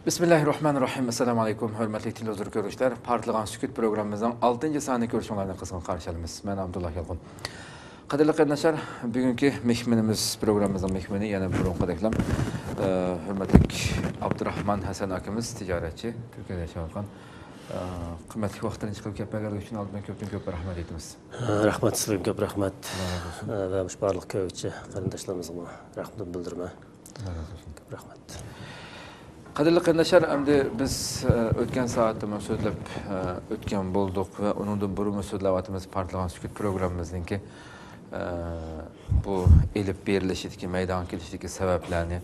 Bismillahirrahmanirrahim. Assalamu alaykum. Hörmətli televizor görüşlər. Partlayan Sükut proqramımızın 6-cı sani görüşmələrini qızğın qarşılayırıq. Mən Abdullah Yalqın. Qadirli qardaşlar, bugünkü mehminimiz proqramımızın mehmini, yəni burunqadaklam hörmətli Abdurrahman Hasan akimiz, ticarətçi, Türkiyədə yaşayan. Qiymatli vaxtdan çıxıb kəpələr üçün aldım köp rəhmət etdiniz. Rəhmət sizə köp rəhmət. Və müşbarlıq köyçü qarindaşlarımıza rəhmət bildirmə. Köp rəhmət. Qadirli qardaşlar, əmdi biz ötən saatda söyləyib ötən bolduq və onun da burun söyləyətimiz Partlayan Sükut proqramımızdınki bu elib berilişidiki, meydan kelişidiki səbəblərini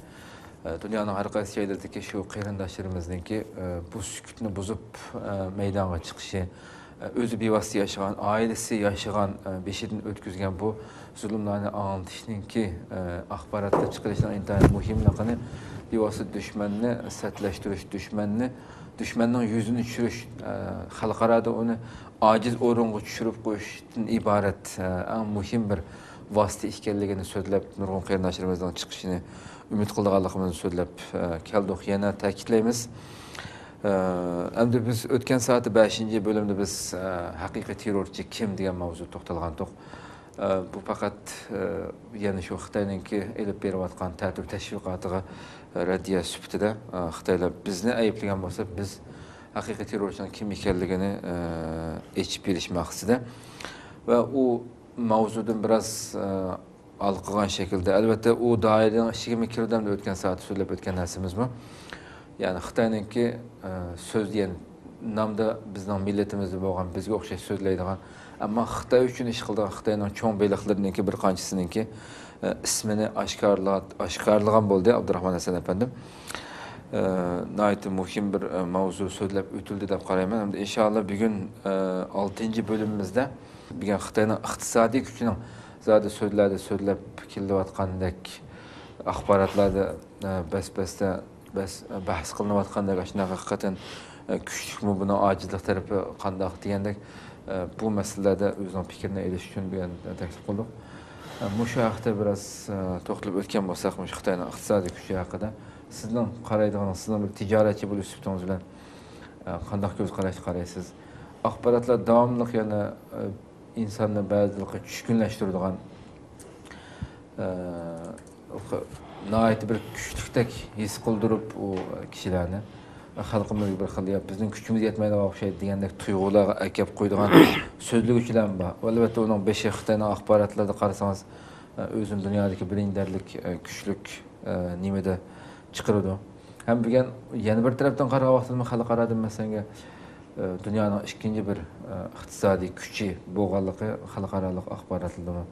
dünyanın hər qaysı şeylərdəki şu qarindaşlarımızdınki bu sükutunu bozup meydana çıxışı, özü bevasitə yaşayan, ailesi yaşayan, beşidin ötküzgən bu zulümlərini anlatışınki axbaratda çıxırışdan intihar mühimliğini bevasitə düşmənini sətləşdiriş, düşmənin yüzünü düşürüş, xalqarada onu aciz orunğa düşürüb qoyuşdan ibarət ən mühim bir vasitə ikənligini söyləyib, nurgun qarindaşlarımızdan çıxışını ümid qıldığanlığımızı söyləyib gəldik, yenə təkidləyimiz. Əmdi biz ötən saatı 5-ci bölümdə biz həqiqi terrorçu kim degan mavzu toxtalğandıq. Bu faqat yəni şu Xitayninki elib beriyotgan tərtib təşviqatıga rəddiyə sübutida Xitaylar bizni ayıplagan bolsa, biz həqiqi terrorçunun kim ekanligini eçib beriş maqsadi və o mavzudan biraz alqıgan şəkildə, əlbəttə o dairənin işigimi kirdən də ötən saatı söyləyib ötən nərsimiz bu. Yəni Xitayninki söz deyən namda bizning millətimizdə bolğan bizə oxşaş sözləydigan, amma Xitay üçün iş qıldıgan Xitayning çoğ beyliqləriniki bir qançısınınki ismini aşkarlagan boldu Abdurrahman Hasan efendim. Nəhayət mühim bir mavzu söyləyib ötüldü deb qarayman. İnşallah bugün 6-cı bölümümüzdə bugün Xitayning iqtisadi gücünün zadı sözlərdə söyləyib kelyatqandək axbaratlarda bəhs qılınıyatqandək aşına həqiqətən güclükmü buna acizlik tərəfi qandaq deyəndək bu məsələlərdə özünün fikrinə eliş üçün bir təklif qıldıq. Muşu haqda biraz toxtalıb ötən bolsaq, Xitayning iqtisadi gücü haqqında sizin qaraydığınız, sizin bir ticarətçi bu üslubunuz bilan qandaq göz qaraysınız? Axbaratlar davamlıq, yəni insanı bəzilikə düşkünləşdirdiğən nəhayət bir güclükdək his qıldırıb o kişilərini xalqımız bir xil, bizning kuchimiz yetmaydi o'xshaydi degandek tuyg'ularga akab qo'ydigan so'zlug'ichilar bor. Albatta uning 5 Xitoyning axborotlarida qarasangiz o'zini dunyodagi birindarlik kuchlik nimada chiqaradi. Ham bugun yana bir tarafdan qarab vaqtida xalqaro masalan dunyoning ikkinchi bir iqtisodiy kuchi bo'lganligi xalqaro axborotlarda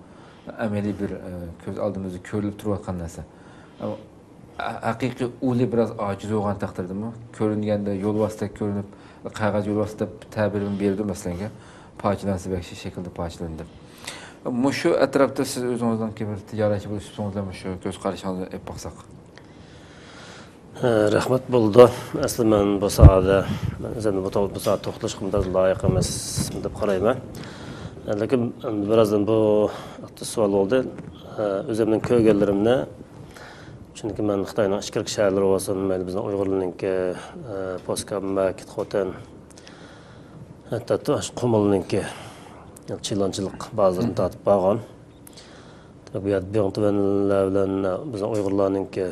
amaliy bir ko'z oldimizda ko'rilib turayotgan narsa. Haqiqiy o'li biraz aciz olgan taqdirdimi? Ko'ringanda yo'l vosita ko'rinib, qog'oz yo'l vosita ta'birini berdi masalan, pochilansa bekshi shaklda pochilandi. Mushu atrofda siz o'zingizdan bir tijoratchi bo'lishingizdan shu ko'z qarashingizni aytib baqsaq. Rahmat bo'ldi. Asli men bu sohada o'zimni bu soat to'xtalishimda loyiq emas deb qarayman. Lekin birazdan bu savol bo'ldi. O'zimning ko'rganlarimni çünkü ben Xitayning ichki shaharlari olsun, mayli bizning Uyg'urlarningki, Poskamba, Kitxoten, hatto Qumulninki chilonchilik ba'zilarini tatib borgan. Bu yerda biyontvanlar bilan bizning Uyg'urlarningki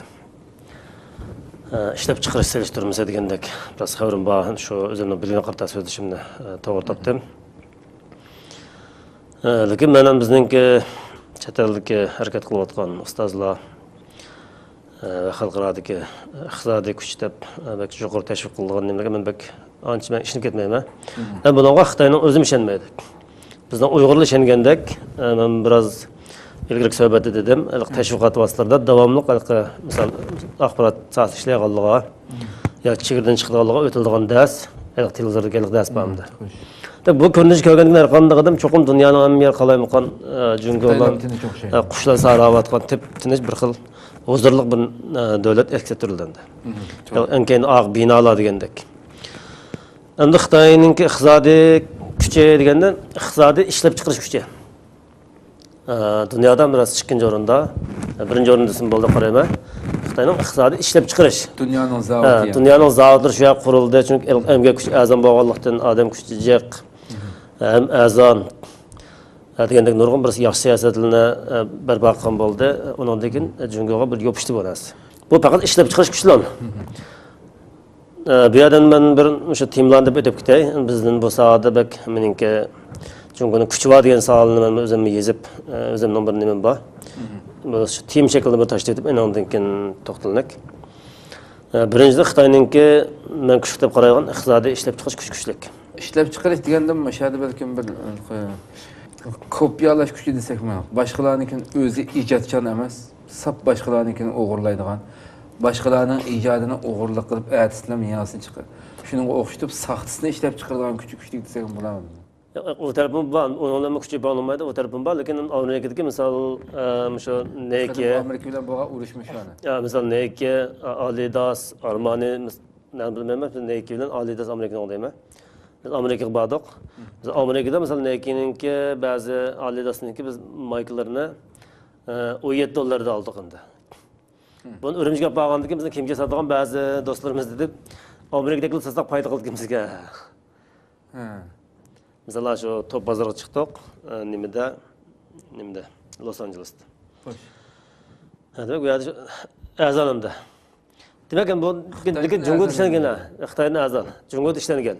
ishlab chiqarish selishtirmasa degandek biraz xabarim bor. Shu o'zimning bilgan qarta so'zlashimni to'g'ri topdim. Lekin men bizningki chet eldagi harakat qilayotgan ustozlar xalqaradagi iqtisodiy kuch deb belki yuqori tashviq qilgan nimaga men bak ancha men ishni ketmayman. Men bunga Xitoyning o'zim ishonmaydi. Bizning Uyg'urlar ishongandek, men biraz ilgari suhbatda dedim, tashviqot vositalarida davomli misol axborot sohasida ishlayotganligiga yoki chegaradan chiqadiganligiga o'tiladigan dars, televizordagi dars bormidi. Bu ko'rinish ko'rgandan qanday cho'qim dunyoning hamma yer qalayotgan junga olan qushlar sayrayotgan tip-tinish bir xil huzurluq bir davlat ekstraturildi. Enkeyin ağ binalar degandek. Endi Xitoyning iqtisodiy kuchi deganda iqtisodiy ishlab chiqarish kuchi. Dunyoda biraz ikkinchi o'rinda, birinchi o'rinda bo'ldi qarayman. Xitoyning iqtisodiy ishlab chiqarish. Dunyoning zavodi. Dunyoning zavodlari shu yoqqa qurildi, chunki emgak kuchi azam bo'lganlikdan odam kuchi jiq, ham azon degandek nurg'un bir yaxshi siyosatlarni barpo qilgan bo'ldi. Undan keyin Jungoga bir yopishdi bu narsa. Bu faqat ishlab chiqarish kuchlan. Bu yerdan men bir o'sha timlarni deb o'tib ketay. Bizning bu sohada bak meningki Jungoning kuchi bor degan savolni men o'zimga yezib, o'zimning bir nimam bor. Bu tim shaklida bir tashlab o'tib, undan keyin to'xtalnak. Birinchidan Xitoyningki men kuch deb qarayman, iqtisodiy ishlab chiqarish kuchlik. Ishlab chiqarish deganda mashhada balkim bir kopyalash kuchi desakmi, boshqalarnikining o'zi ijodchan emas, sap boshqalarnikining o'g'irlaydigan, boshqalarning ijodini o'g'irlik qilib aytislar miyasini chiqar. Shunga o'xshatib saxtasini ishlab chiqaradigan kuchlik desak bo'ladimi? O tarafim bor, onun kuchi bo'lmaydi, o tarafim bor, lekin Amerikadagi misol shu Nike, Amerika bilan bo'lgan urushmish shuni. Misol Nike, Adidas, Armani, men bilmayman, Nike bilan Adidas Amerikani deyman. Biz Amerikaga bordik. Biz Amerikada misol Nike'ninki, ba'zi Adidas'ninki biz Michael'larni $17 oldik endi. Buni Urumchiga borgandan keyin bizni kimga sotgan ba'zi do'stlarimiz deb Amerikadagilar satsak foyda qildik bizga. Mesela şu top pazarga chiqdik, nimada Los Angelesda. Xo'sh. Demak, bu yerda azonimda. Demak, bu Jungoda ishlangan, Xitoyning azon, Jungoda ishlangan.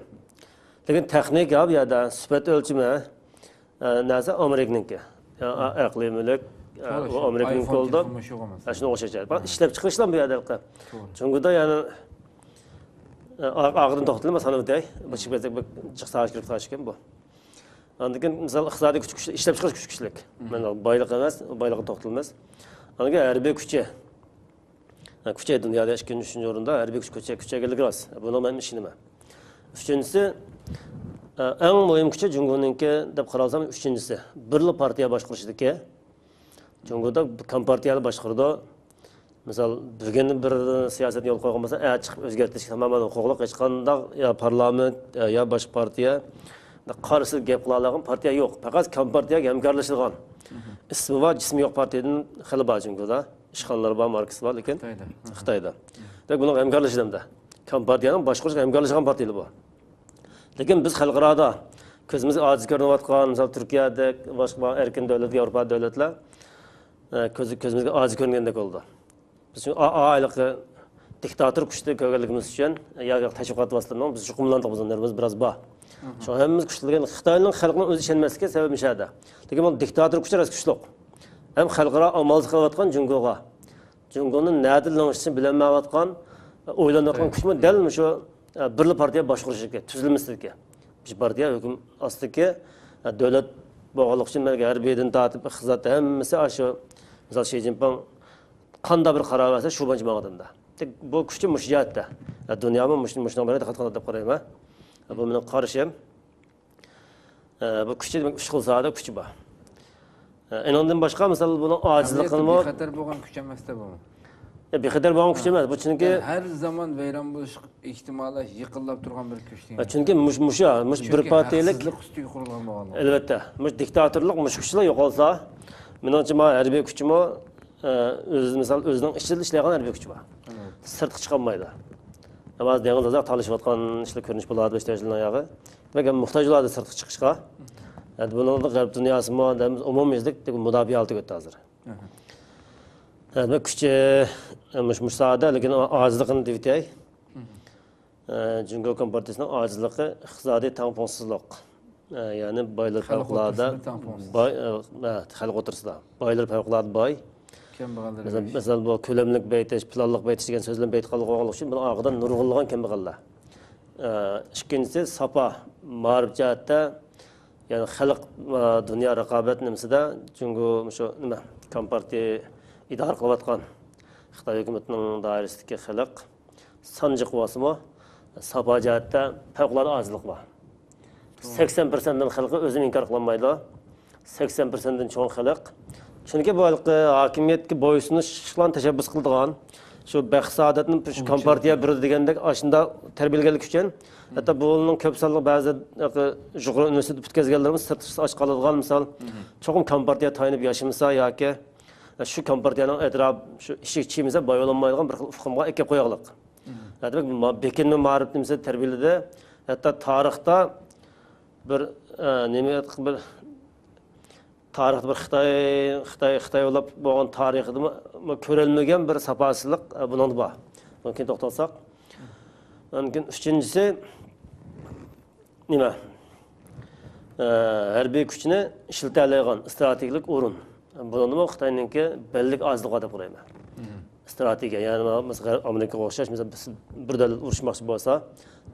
Lekin texnik bu yerda sifat o'lchimi narsa Amerikaniki. Aqliy mulk u Amerikan qo'lda. Shuni o'xshaydi. Bak ishlab chiqarishlar bu yerda. Jungoda ya'ni ağırdan toxtalma sanıbday. Başıq bezək çıxsaç kirib taşıkan bu. Ondan misal iqtisadi kuch ishlab chiqarish kuchlik. Mana boylik emas, boylig'i to'xtalmas. Onga harbiy kuchi. Kuchi dunyoda 2-3 o'rinda harbiy kuchga rost. Buni men ishonaman. Uchinchisi eng muhim kuchi Jungoninki deb qaralsam uchinchisi birli partiya boshqarishdiki. Jungoda kompartiyani boshqardi. Misal bugun bir siyosatni yo'l qo'ygan bo'lsa, chiqib o'zgartirish tamaman huquqliq hech qanday yo parlament yo boshqa partiya qarshi gap qila oladigan partiya yo'q. Faqat kompartiyaga hamkorlashilgan. Ismi va jismi yo'q partiyadan xili bor Jungoda. Ishxonlar bor, Marks bor, lekin Xitoyda. Demak, buning hamkorlashiladi. Kompartiyaning boshqarishga hamkorlashgan partiyalar bor. Lekin biz xalqaro ko'zimizga ojiz ko'rinayotgan, misol Turkiyada, boshqa erkin davlat, Yevropa davlatlar ko'zimizga ojiz ko'ringandek bo'ldi. Biz aylıqı diktatör kuchli ko'rganligimiz uchun yoki tashviqot vositalarini biz chuqurlantirib o'zlarimiz biroz bor. Shu hammamiz kuchligan Xitoyning xalqining o'zi ishonmasligiga sabab mishada. Lekin bu diktatör kuchi ras kuchli. Ham xalqaro amalsiz qilayotgan Jungoga. Jungoning nadilanishini bilinmayotgan, o'ylanayotgan kuchmi dal shu birli partiya boshqarishiga, tuzilmasligi. Bir partiya hukm ostidagi davlat bo'g'aliq uchun harbiydan tortib iqtisod hammasi shu misol Xi Jinping qanda bir qaror verse shu bo'yicha maqsadda. Bu kuchli mushjatda. Dunyoda mushundan beri diqqat qilib qarayman. Bu mening qarashim. Bu kuchli demak 3 xil sohada kuchi bor. Undan boshqa misol buni ojizligini xatar bo'lgan kuch emasda bu. Bexatar bo'lgan kuch emas. Bu chunki har zaman vayron bo'lish ehtimoli yiqilib turgan bir kuch. Chunki mush bir partiyalik ustiga qurilgan bo'lgan. Albatta, mush diktatorlik mush kuchlar yo'qolsa, menimcha harbiy kuchimi misal o'zining ichida ishlaydigan harbiy kuch bor. Sirtqa chiqolmaydi. Ba'zi dengizda talashayotgan ishlar ko'rinish bo'ladi ishlaydigan yog'i. Demak, muhtojlarga sirtqa chiqishga. Buning g'arb dunyosimi umumiylik mudofaa oltiga o'tdi hozir. Demak, kuchi mush sohada, lekin ojizligini deytay. Jungo kompartiyasining ojizligi iqtisodiy tangpongsizlik. Ya'ni boylar favqulodda boy, xalq o'tirsida. Boylar favqulodda boy. Mesela bu kölemlik beytiş, planlık beytiş degan so'zlarni beyt qilganlik uchun buni og'idan nurg'unlagan kambag'allar. Ikkinchisi sapa ma'rif jihatda, ya'ni xalq dunyo raqobat nimasida Jungo shu nima kompartiya idora qilayotgan Xitoy hukumatining doirasidagi xalq sanjiq bo'lsa-mu, sapa jihatda favqulodda ojizlik bor. 80% dan xalqi o'zini inkor qilmaydi. 80% dan cho'ng xalq chunki bu hokimiyatga bo'ysunishlarni tashabbus qiladigan shu baxsadatni shu kompartiya bir degandek ashunda tarbiyalaganlik uchun hatto buning ko'p sonli ba'zi yuqori universitet bitkazganlarimiz sirtqisiz och qoladigan misol cho'qim kompartiya tayinib yashamasa yoki Şu kompartiyanın etrafı şu işik çiğimize bayılanmaydıgan bir ufkumga eke koyağılık. Demek bekin ve marif nimse terbiyelide hatta tarihta bir bir tarihte bir Xitay olab bo'lgan tarixida ko'rilmagan bir sapasızlık bunun var. Mümkün to'xtalsak. Mümkün üçüncüsü nima? Harbiy kuchni ishlatadigan strategik o'rin. Buni Xitoyningki bellik ozligi deb qarayman. Strategiya, ya'ni mesela Amerikaga o'xshash, mesela bir davlat urushmoqchi bo'lsa,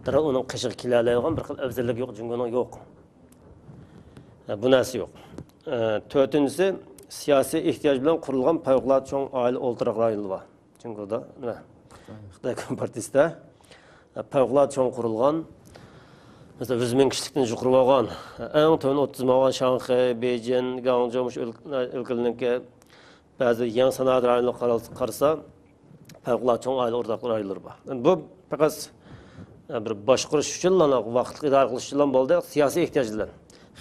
darhol uning qishig'i keladigan bir xil afzallik yo'q, Jungoning yo'q. Bu narsa yo'q. To'rtinchisi siyosiy ehtiyoj bilan qurilgan favqulodda cho'ng oila o'ltiraq rayoni bor. Jungoda nima? Xitoy Kompartiyasida favqulodda cho'ng qurilgan mesela 100 ming kishilikdan yuqori bo'lgan, eng to'g'ri 30 ming Shanxay, Beijing, Guangzhou ülkelerinki bazı yan sanoat rayonlari qarasa favqulodda cho'ng oila o'rtaq rayonlar bor. Bu faqat bir boshqarish uchun vaqtli idora qilish uchun bo'ldi, siyosiy ehtiyojlar.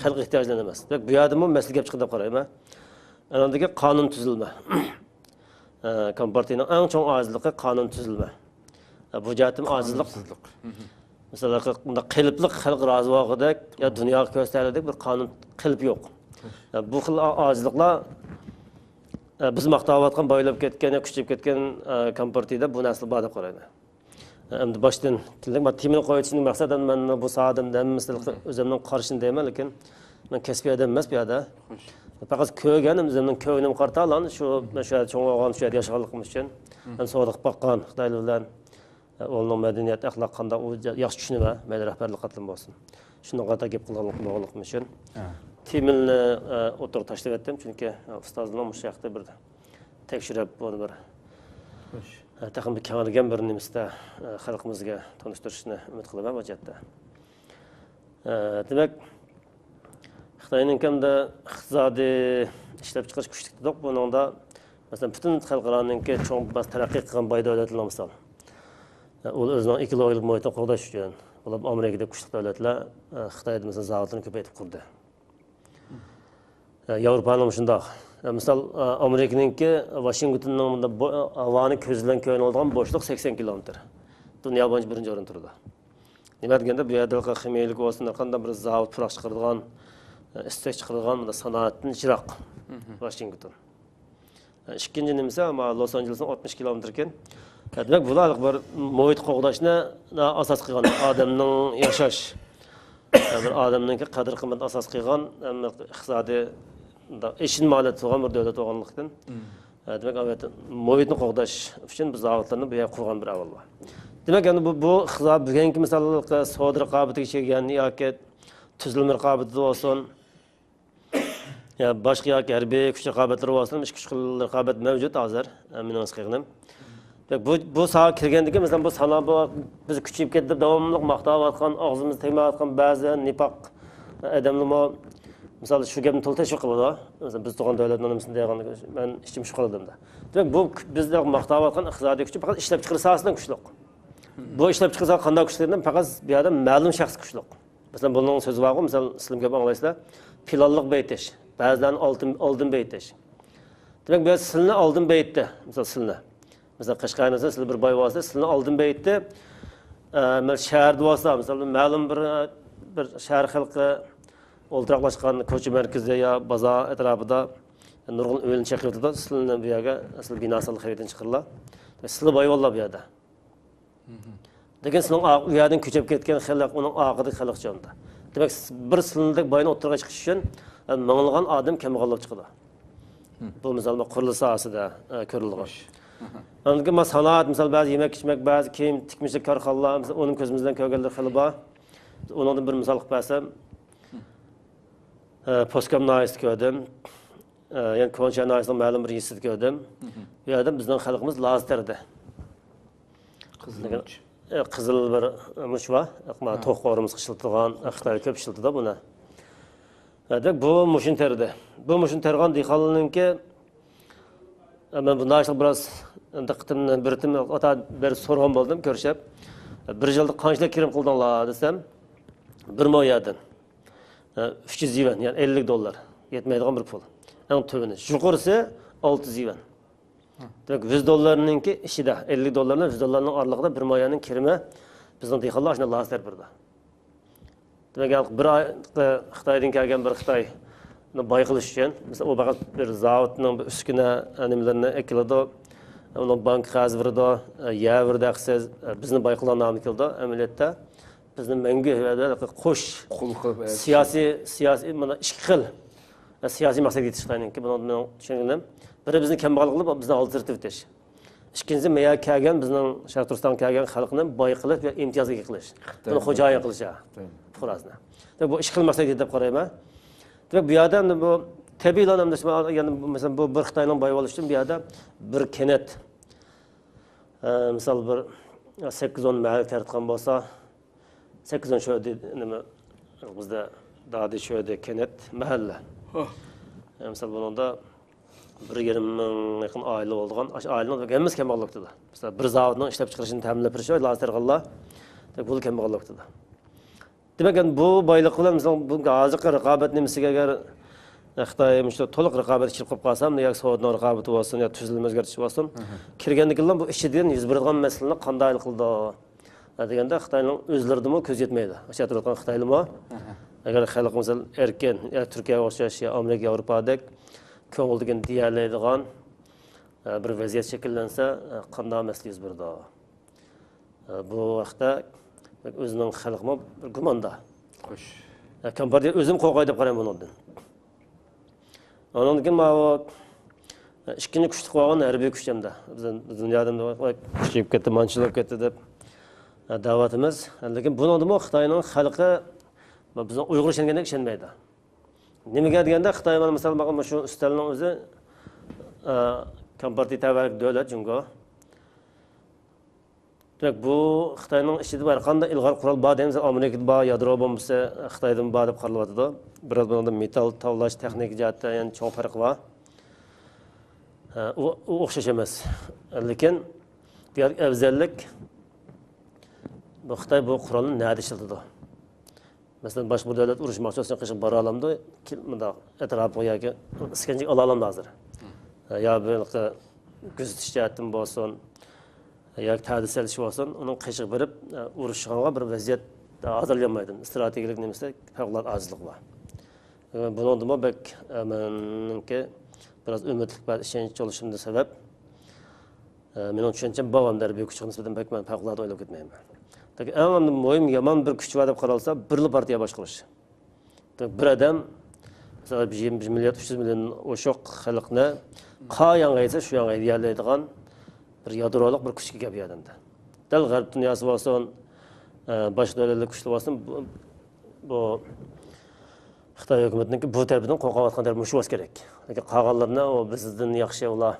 Xalq ehtiyojları emas. Bu yerda bu masala gap chiqdi deb qarayman. Anadagi qonun tuzilma. Kompartiyaning eng chong ozligi qonun tuzilma. Bu jihatim ozlik. Mesela qiliblik xalq rozi bo'lgandek ya dunyoga ko'rsatadigan bir qonun qilib yo'q. Bu xil ozliklar biz maqtayotgan boylab ketgan, kuchib ketgan kompartiyada bu narsa bor deb qarayman. Endi boshdan temini qo'yishning maqsadi men bu sohada o'zimning qarashim deyman, lekin men kasbiy odam emas bu yerda. Faqat ko'rganim o'zimning ko'nglim qartalan shu cho'ng bo'lgan shu yerda yashaganligim uchun men sodiq boqqan Xitoylar bilan onun medeniyet, ahlak qanda o yaxshi tushunma, mayli rahbarlik qatlam bo'lsin. Shundan qata gap qilganligim uchun temini o'tirib tashlab etdim, chunki ustozning bu yoqda bir tekshirib buni bir taqim bir kengaygan bir nimsda xalqimizga tanishtirishni umid qilaman bu jihatda. Demak, Xitoyning hamda iqtisodiy ishlab chiqarish kuchli dedik. Buningda masalan butun xalqlarningki cho'ng bas taraqqiy qilgan boy davlatlar misol. U o'zining ekologiya muhitini qo'llash uchun, ular Amerikada kuchli davlatlar Xitoyda masalan zavodlarni ko'paytirib qurdi. Yevropaning shundoq. Misal Amerikaningki Washingtonning havoni ko'zlan ko'rinadigan bo'shliq 80 kilometr. Dunyo bo'yicha birinchi o'rinda turadi. Nima deganda bu yerda kimyoviy bo'lsin, qanday bir zavod puroq chiqaradigan, istak chiqaradigan sanoatdan yiroq Washington. Ikkinchi nimasi Los Angelesdan 60 kilometr ekan. Demak, bular bir muhit qo'g'dashni asos qilgan, odamning yashash, bir odamning qadr-qimmat asos qilgan iqtisodiy işin maliyeti olan bir devlet olanlıktan. Demek evet, muhitni qo'g'dash uchun biz zavodlarni bu yerga qurgan bir avval var. Demek yani bu iqtisod bugungi misollar savdo raqobatiga kelgan yoki tuzilma raqobati bo'lsin, ya boshqa yoki harbiy kuch raqobatlari bo'lsin, ichki kuch raqobat mavjud hozir. Mening fikrlarim. Bu saha kirgandagi mesela bu sanoat biz kuchayib ketdi, davomli maqtayotgan, og'zimiz tegmayotgan ba'zi nifoq odamlar misal şu gapni to'liq tashviq qiladi. Mesela biz turgan davlatning nimasi degan men ishim shu qildim-da. Demak, bu bizda maqtayotgan iqtisodiy kuch faqat ishlab chiqarish sohasidan kuchli. Bu ishlab chiqarsa qanday kuchlidan faqat bu yerda ma'lum shaxs kuchli. Mesela bunun so'zi var, mesela islim gap anglaysizlar, planliq beytish, ba'zidan oldin beytish. Demak, biz silni oldin beytdi, mesela silni. Mesela Qashqarda siz bir boy bo'lsa, silni oldin beytdi. Men shaharda bo'lsa, mesela ma'lum bir shahar xalqi o'ltiraqlashgan ko'cha markazida ya bozor atrofida nurg'un o'yin chaqirdi, silni bu yerga asl binosi xariddan chiqirlar. Silni boyvalla bu yerda. Lekin silni u yerdan ko'chib ketgan xalq uning oqida xalq jonda. Demak, bir silnidek boyni o'tirga chiqish uchun minglagan odam kambag'al chiqadi. Bu misol qurilish sohasida ko'rilgan. Anki sanoat misol ba'zi yemek ichmak, ba'zi kiyim tikmishlik korxonalar, misol uning ko'zimizdan ko'rganlar xili bor. Uningdan bir misol qilib bersam, Poskam naist gördüm. Yani Konşa naist'ın ma'lum bir yisit gördüm. Bu yerda bizning xalqimiz laziterdi. Qizil bir mush var. To'qorimiz qishiltirgan, Xitoy ko'p ishiltida buni. Bu mushin terdi. Bu mushin tergan dehqonlarningki men bu naishni biroz diqqatimni bir so'rgan bo'ldim, ko'rishib. Bir yilda qancha kirim qildinglar desam, 1 milliarddan. 300 yuan, yani $50 yetmeydiğin bir pul. En tövünü. Yukarısı 600 yuan. Demek $100'nınki işide, $50'la $100'ның aralığında bir mayanın kirimi bizning dehqonlar shunday laslar birdi. Demek bir Xitoydan kelgan bir Xitoy boy qilish uchun, mesela o faqat bir zavodning bir uskuna animlarni ekiladi, uning bank xazvirdi, yavirdi aqsiz, bizni boy qilgan namni keldi. Amaliyotda bizni mangu qo'sh siyosiy mana ikki xil siyosiy maqsadga yetish Xitoyninki. Buni tushunganim, biri bizni kambag'al qilib, bizni alternativ etish. İkincisi meya kelgan bizning Sharq Turkiston kelgan xalqni boy qilib va imtiyozga qilish. Buni xo'jayin qilish. Furazna. Bu ish qil maqsadga deb qarayman. Demek bu yerda bu tabiiy yani mesela bu bir Xitoyning boy bo'lish uchun bu yerda bir kenet misol bir 8-10 mahal tartgan bo'lsa 8-10 shu nima bizda dadi shu kenet mahalla. Misol buningda 1,5 ming yaqin oila bo'lgan, oilaning hammasi kambag'allikda. Mesela bir zavodning ishlab chiqarishini ta'minlab berish lazerg'allar. Bu kambag'allikda. Demek yani bu boylik bilan misol bu hozirgi raqobat nimasiga agar Xitoy işte to'liq raqobat ichib qolib qolsam, yoki savdo raqobati bo'lsin, yoki tuzilma o'zgartirish bo'lsin, kirgandan keyin bu ichidan yuz beradigan masalani qanday qildi deganda Xitoyning o'zlaridimi ko'z yetmaydi. O'sha turgan Xitoylarmi agar xalq misol erkin, yo Turkiyaga o'xshash, yo Amerika, Yevropadek ko'ngildigan diyalaydigan bir vaziyat shakllansa, qanday masala yuz berdi. Bu vaqtda o'zining xalqimi bir gumonda. Xo'sh. Kompartiya o'zim qo'rqay deb qarayman bundan. Ondan keyin mana ikkinchi kuchli qolgan harbiy kuch hamda bizning dunyoda kuchayib ketdi, manchilab ketdi deb da'vatimiz. Lekin buningda Xitoyning xalqi bizning Uyg'ur ishongandek ishonmaydi. Nimaga deganda Xitoy mana masalan mana shu ustalning o'zi kompartiya tavallik davlat jungo. Demek bu Xitoyning ichida bir qanday ilg'or qurol bor deymiz, Amerikada bor, yadro bombasi Xitoydan bor deb qaralyapti. Biraz bunda metal tavlash texnik jihatda yani cho'ng farq bor. U o'xshash emas. Lekin diğer afzallik bu Xitoy bu qurolni nada ishlatadi. Masalan, boshqa bir davlat urushmoqchi bo'lsa, qishib bora olamdi, bunda atrofiga yoki iskanjik ola olamdi hozir. Ya bir kuzatish jihatdan bo'lsin, yoki ta'dis elish bo'lsin, uning qiyshiq berib urushga bir vaziyat hazırlayamaydı. Stratejik nimesi fevkalade azlık var. Bunun da bek menimki biraz ümitlik bir işenç oluşumda sebep. Men onun düşüncem babam der büyük küçük nisbeten bek men fevkalade oylab ketmeyim. En önemli muhim yaman bir güç var deb qaralsa, birli partiya boshqarish. Bir adam mesela 20 milyar 300 milyon oşoq xalqni qayan qaysa shu yoqqa ideallaydigan bir yadroliq bir kuchga kelib adamda. Dal g'arb dunyosi bo'lsin, boshqa davlatlar kuchli bo'lsin, bu Xitoy hukumatiniki bu tarafdan qo'rqayotgan taraf shu bo'lsa kerak. Lekin qolganlarni o bizdan yaxshi ular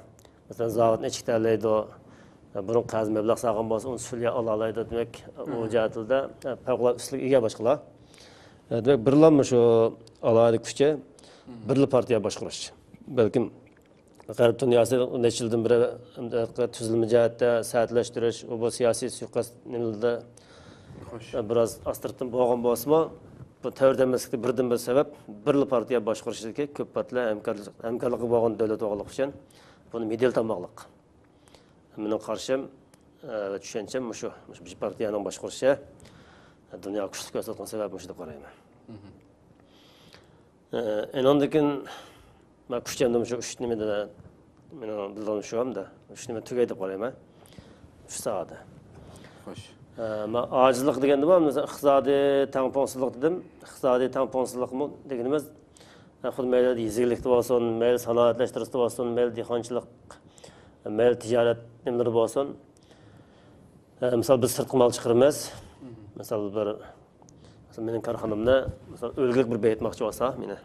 masalan zavodni ichikdalaydi, burun qaz mablag' sog'in bo'lsa, uni sulya ola oladi demak, u jihatda fevkalade usluga ega boshqalar. Demak, birlamma shu alohida kuchga birli partiya boshqarish. Balkim g'arb dunyosi necha yildan beri tuzilma jihatda siyosatlashtirish, bu siyosiy suiqasd nimalarda biraz astirtib bo'lgan bo'lsa-mu, bu tavrdamazlikda birdan bir sabab birli partiya boshqarishdagi ko'p patla hamkorligi bo'lgan davlat o'g'liq uchun buni medal tanmoqlik. Mening qarshim va tushuncham shu partiyaning boshqarishi dunyo kuchli ko'rsatgan sabab shu deb qarayman. Ondan keyin men kuchimda shu 3 nimada mening bildim shu hamda 3 nima tugay deb qarayman. Shu sohada. Xo'sh. Men ojizlik deganda bu iqtisodiy tangpongsizlik dedim. Iqtisodiy tangpongsizlikmi deganimiz xuddi mayli yezgilikda bo'lsin, mayli sanoatlashtirish bo'lsin, mayli dehqonchilik, mayli tijorat nimalari bo'lsin. Misol biz sirtqi mol chiqaramiz. Misol mening korxonamda misol o'lgak bir baytmoqchi bo'lsa, meni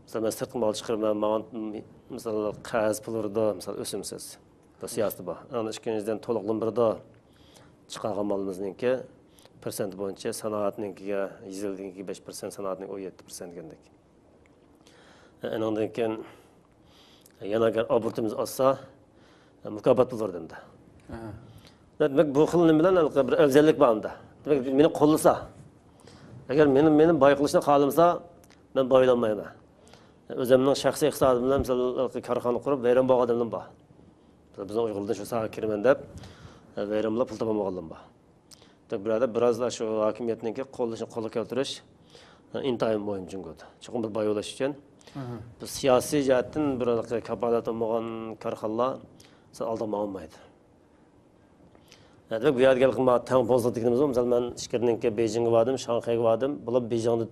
misol men sirtqi mol chiqaraman, misol qaz pullarda misol o'simsiz. Bu siyosat bor. Ana ikkinchidan to'liqlantirdi. Chiqargan molimizningki persent bo'yicha sanoatninkiga 5%, sanoatning 17% degandek. Undan keyin yana agar oburtimiz olsa mukofot bo'lardimda. Demak, bu xil nimadan bir afzallik bor unda. Demak, meni qo'llasa, agar meni boy qilishni xohlamasa, men boylanmayman. Özümün şahsi iqtisadımdan mesela karxana qurup vayron bo'lgan odamlar bor. Bizning Uyg'urlardan shu sohaga kiraman deb vayronlar pul topolmaganlar bor. Burada birazlar şu hakimiyetninki qo'lga keltirish intayin muhim chunki. Chuqur bir boyolash uchun bu siyosiy jihatdan bir kapolat olmagan korxonalar aldama olmaydi. Demek bu yerga qilma tamponsizlik deganimiz misol men Shikirninki Beijingga bordim, Shanxayga bordim. Bular Beijingda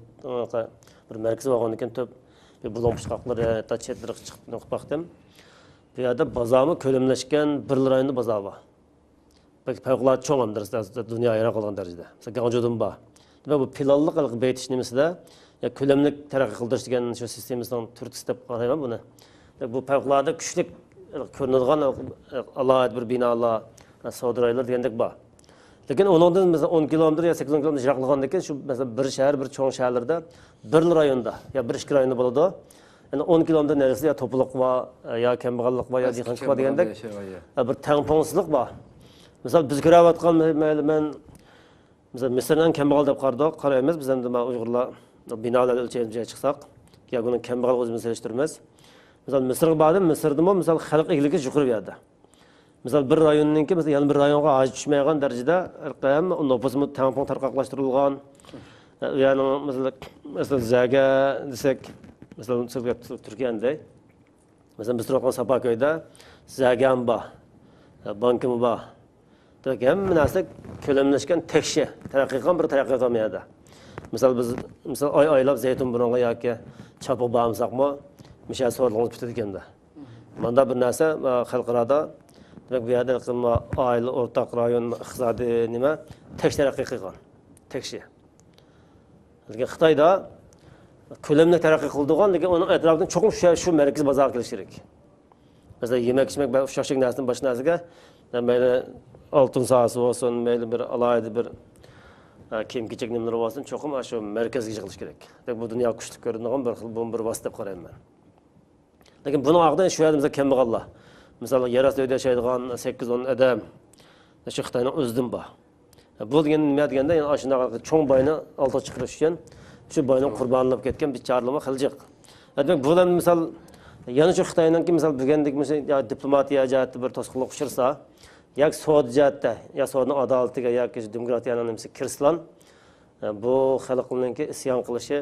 bir markaz bo'lgan ekan to'p bir bulon pushqoqlari ta chetlariga chiqib o'qib Bu yerda bozorni ko'lamlashgan 1 rayonda bozor bor. Belki favqulodda cho'ng darajada dunyo hayron qolgan darajada. Mesela Ganjo'dan bor. Demek bu planlı beytish nimasida ya ko'lamlik taraqqiy qildirish degan shu sistemasining turtisi deb qarayman buni. Bu favqulodda kuchli ko'rinadigan alohida bir binolar, savdolar degandek bor. Lekin ondan mesela 10 kilometr ya 8 kilometr yiroqlagandan keyin shu mesela bir shahar, bir cho'ng shaharlarda bir rayonda ya bir ikki rayonda bo'ladi. Yani 10 kilometr neresi ya topluluk var ya kambag'allik var ya dehqonchilik var degandek bir tengpongsizlik bor. Mesela biz ko'rayotgan men mesela Misrdan kambag'al deb qaraymiz. Biz ham Uyg'urlar binolar o'lchayimga chiqsak, ya buni kambag'al o'zimiz selishtiramiz. Mesela Misrga bordim, Misrda mesela xalq egligi yuqori bu yerda. Mesela bir rayonninki mesela yana bir rayonga hoj tushmaydigan darajada ham nopozmi tengpong tarqoqlashtirilgan. Yani mesela zaga desak, mesela Türkiye'de mesela biz turgan Sapakoyda zagam bor, bankim bor. Demek hem nasıl kölemleşken tekşe, terakkikan bir terakkikan mıydı? Biz aylab zeytin bununla ya ki çapı bağımsak mı, mişel sorduğunuz bitirdik hem de. Manda bir nase halkırada, demek bir yerde aile ortak rayon iqtisadi nime tekşe terakkikan, tekşe. Xitayda kölemle terakki kıldığın, lekin onun etrafından çok şu merkez bazar geliştirik. Mesela yemek içmek, uşakçık nesinin başı nesine, böyle altın sahası olsun, böyle bir alaydı bir kiyim-kechak nimalar olsun, çoxum şu merkezga yig'ilish kerak. Bu dunyo kuchli ko'rinadigan bir vasita deb qarayman men. Lekin buni aqdan shu yerda mesela kambag'allar. Mesela yer ostida yashaydigan 8-10 odam shu Xitoyning o'zidan bor. Bu degan nima deganda, yana shunaqa cho'ng boyni oldiga chiqarish uchun shu boyning qurbonlab ketgan bichorlarga xiljaq. Demak, bular misol yana shu Xitoyninki misol degandek diplomatiya jihati bir to'sqinlik uchirsa, yak savdo jihatda, ya savdoning adolatiga yoki demokratiyaning nimasi kirsilan, bu xalqninki isyon qilishi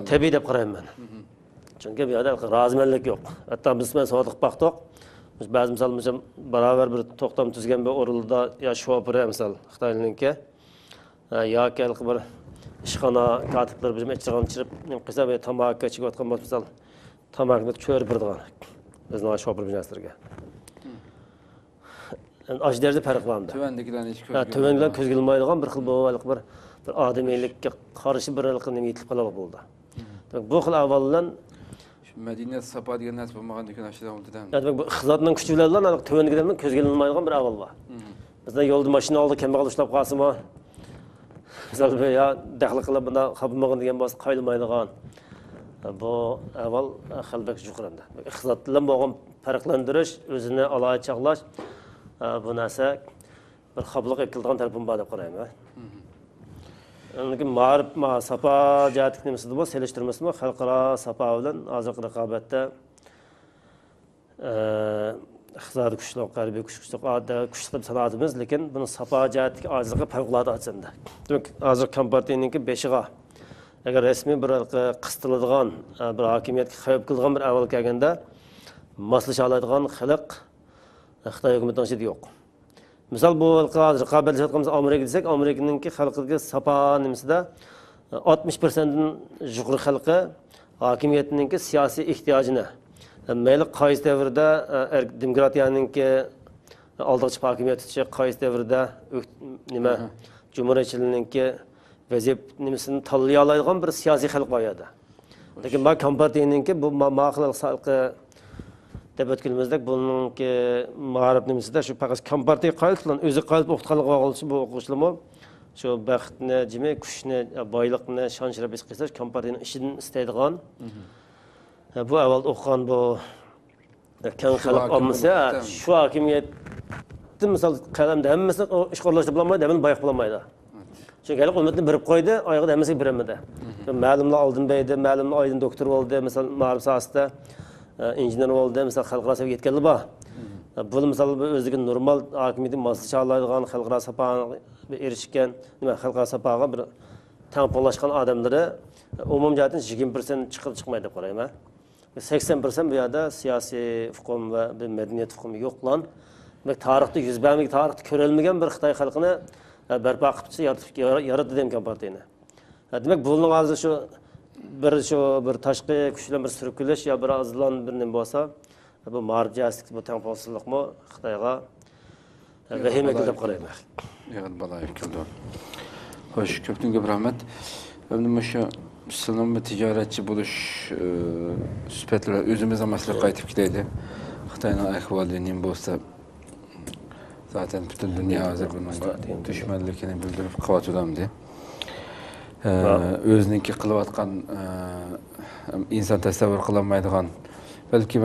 tabiiy deb qarayman men. Chunki bu yerda rozimanlik yo'q. Hatto biz men savdo qilib baqdik. Biz ba'zi misol barobar bir to'xtam tuzgan bir o'rinda ya shofir misol Xitoyninki yoki bir ishxona katiblar bizim ichirgan chirib, qilsa ve tamak chigayotgan bo'lsa misol tamakni cho'rib birdigan. Bizning shofir binasiga. Aş derece fark var mı? Tövendekilerin hiç Tövendekilerin köz gelmeyidigan bir xil bir ademiylikka qarşı bir ılqını yetib qalalı bo'ldi. Bu xil avvaldan Medine Sapa degan narsa bo'lmagan ekan ashida oldidan. Demek bu iqtisodning kuchi bilan tövendekilarning köz gelmeyidigan bir avval var. Bizda yo'lda mashina oldi kambag'al ushlab qolsa-mı? Misal ya daxli qilib bunda xapmagan degan bo'lsa qayilmaydigan. Bu avval xalbak yuqorida. Iqtisod bilan bo'lgan farqlantirish, o'zini alohida chaqlash bu narsa bir xablık ekildiğin tarafın bağda qarayman. Lekin ma'rif sapa jihatlik nimasi bu selishtirmasi bu xalqaro sapa bilan hozir raqobatda iqtisodiy kuchliq, harbiy kuchliq, kuchli sanoatimiz, lekin buni sapa jihatlik ojizligi favqulodda aslında. Demak, hozir kompartiyaninki beshiga agar rasmiy bir qistiladigan bir hokimiyatga xavf qiladigan bir avval kelganda moslasha oladigan xalq Xitoy hukumatining ichida yo'q. Misol bu raqobatlashayotganimiz Amerika desak, Amerikaninki xalqiga sapa nimasida 60%dan yuqori xalqi hokimiyatninki siyosiy ehtiyojini mayli qaysi davrda demokratiyaninki oldiga chiqib hokimiyat tutishi, qaysi davrda nima jumhuriyatchilikninki vaziyat nimasini tanlay oladigan bir siyosiy xalq bor edi. Lekin bu kompartiyaninki bu ma'qul xalqi deb o'tganimizdek buningki ma'rif nimasida shu faqat kompartiya qaytlan o'zi qalb o'qitganligi bo'lishi bu o'quvchilarmi shu baxtni, jimi kuchni, boylikni shon sharaf his qilsa kompartiyaning ishidan istaydigan. Bu avval o'qigan bu keng xalq olmasa shu hokimiyatni misol qalamda hammasini ish qo'llashda bo'lmaydi, hammasini boyib bo'lmaydi. Chunki xalq ummatni birib qo'ydi, oyog'ida hammasiga biramadi. Ma'lumlar Oldinbeydi, ma'lumlar Aydın doktor bo'ldi, masalan, ma'lum sohasida injener bo'ldi, masalan, xalqaro seviyaga yetganlar bor. Bu misal o'ziga normal hokimiyatning moslasha oladigan xalqaro safoga erishgan, nima xalqaro safoga bir tangpollashgan odamlari umumjatdan 20% chiqib chiqmaydi deb qarayman. 80% bu yerda siyosiy hukm va bir madaniyat hukmi yo'qlan. Demak, tarixda yuz bermagan, tarixda ko'rilmagan bir Xitoy xalqini barpo qilib yaratdi degan partiyani. Demak, buning hozir bir tashqi kuchlar bir surkilish yo bir azlan bir nima bo'lsa, bu marjaslik, bu tangpollashlikmi Xitoyga vahima deb qarayman. Yig'in balayib keldi. Xo'sh, ko'pdan ko'p rahmat. Endi shu Müslüman bir ticaretçi buluş süpetler özümüze maslak qaytib ketaydi. Xitoyning ahvoli nim bo'lsa zaten bütün dünya hozir bunga düşmanligini bildirib qiyotudamdi. O'zininki qilayotgan inson tasavvur qilolmaydigan balki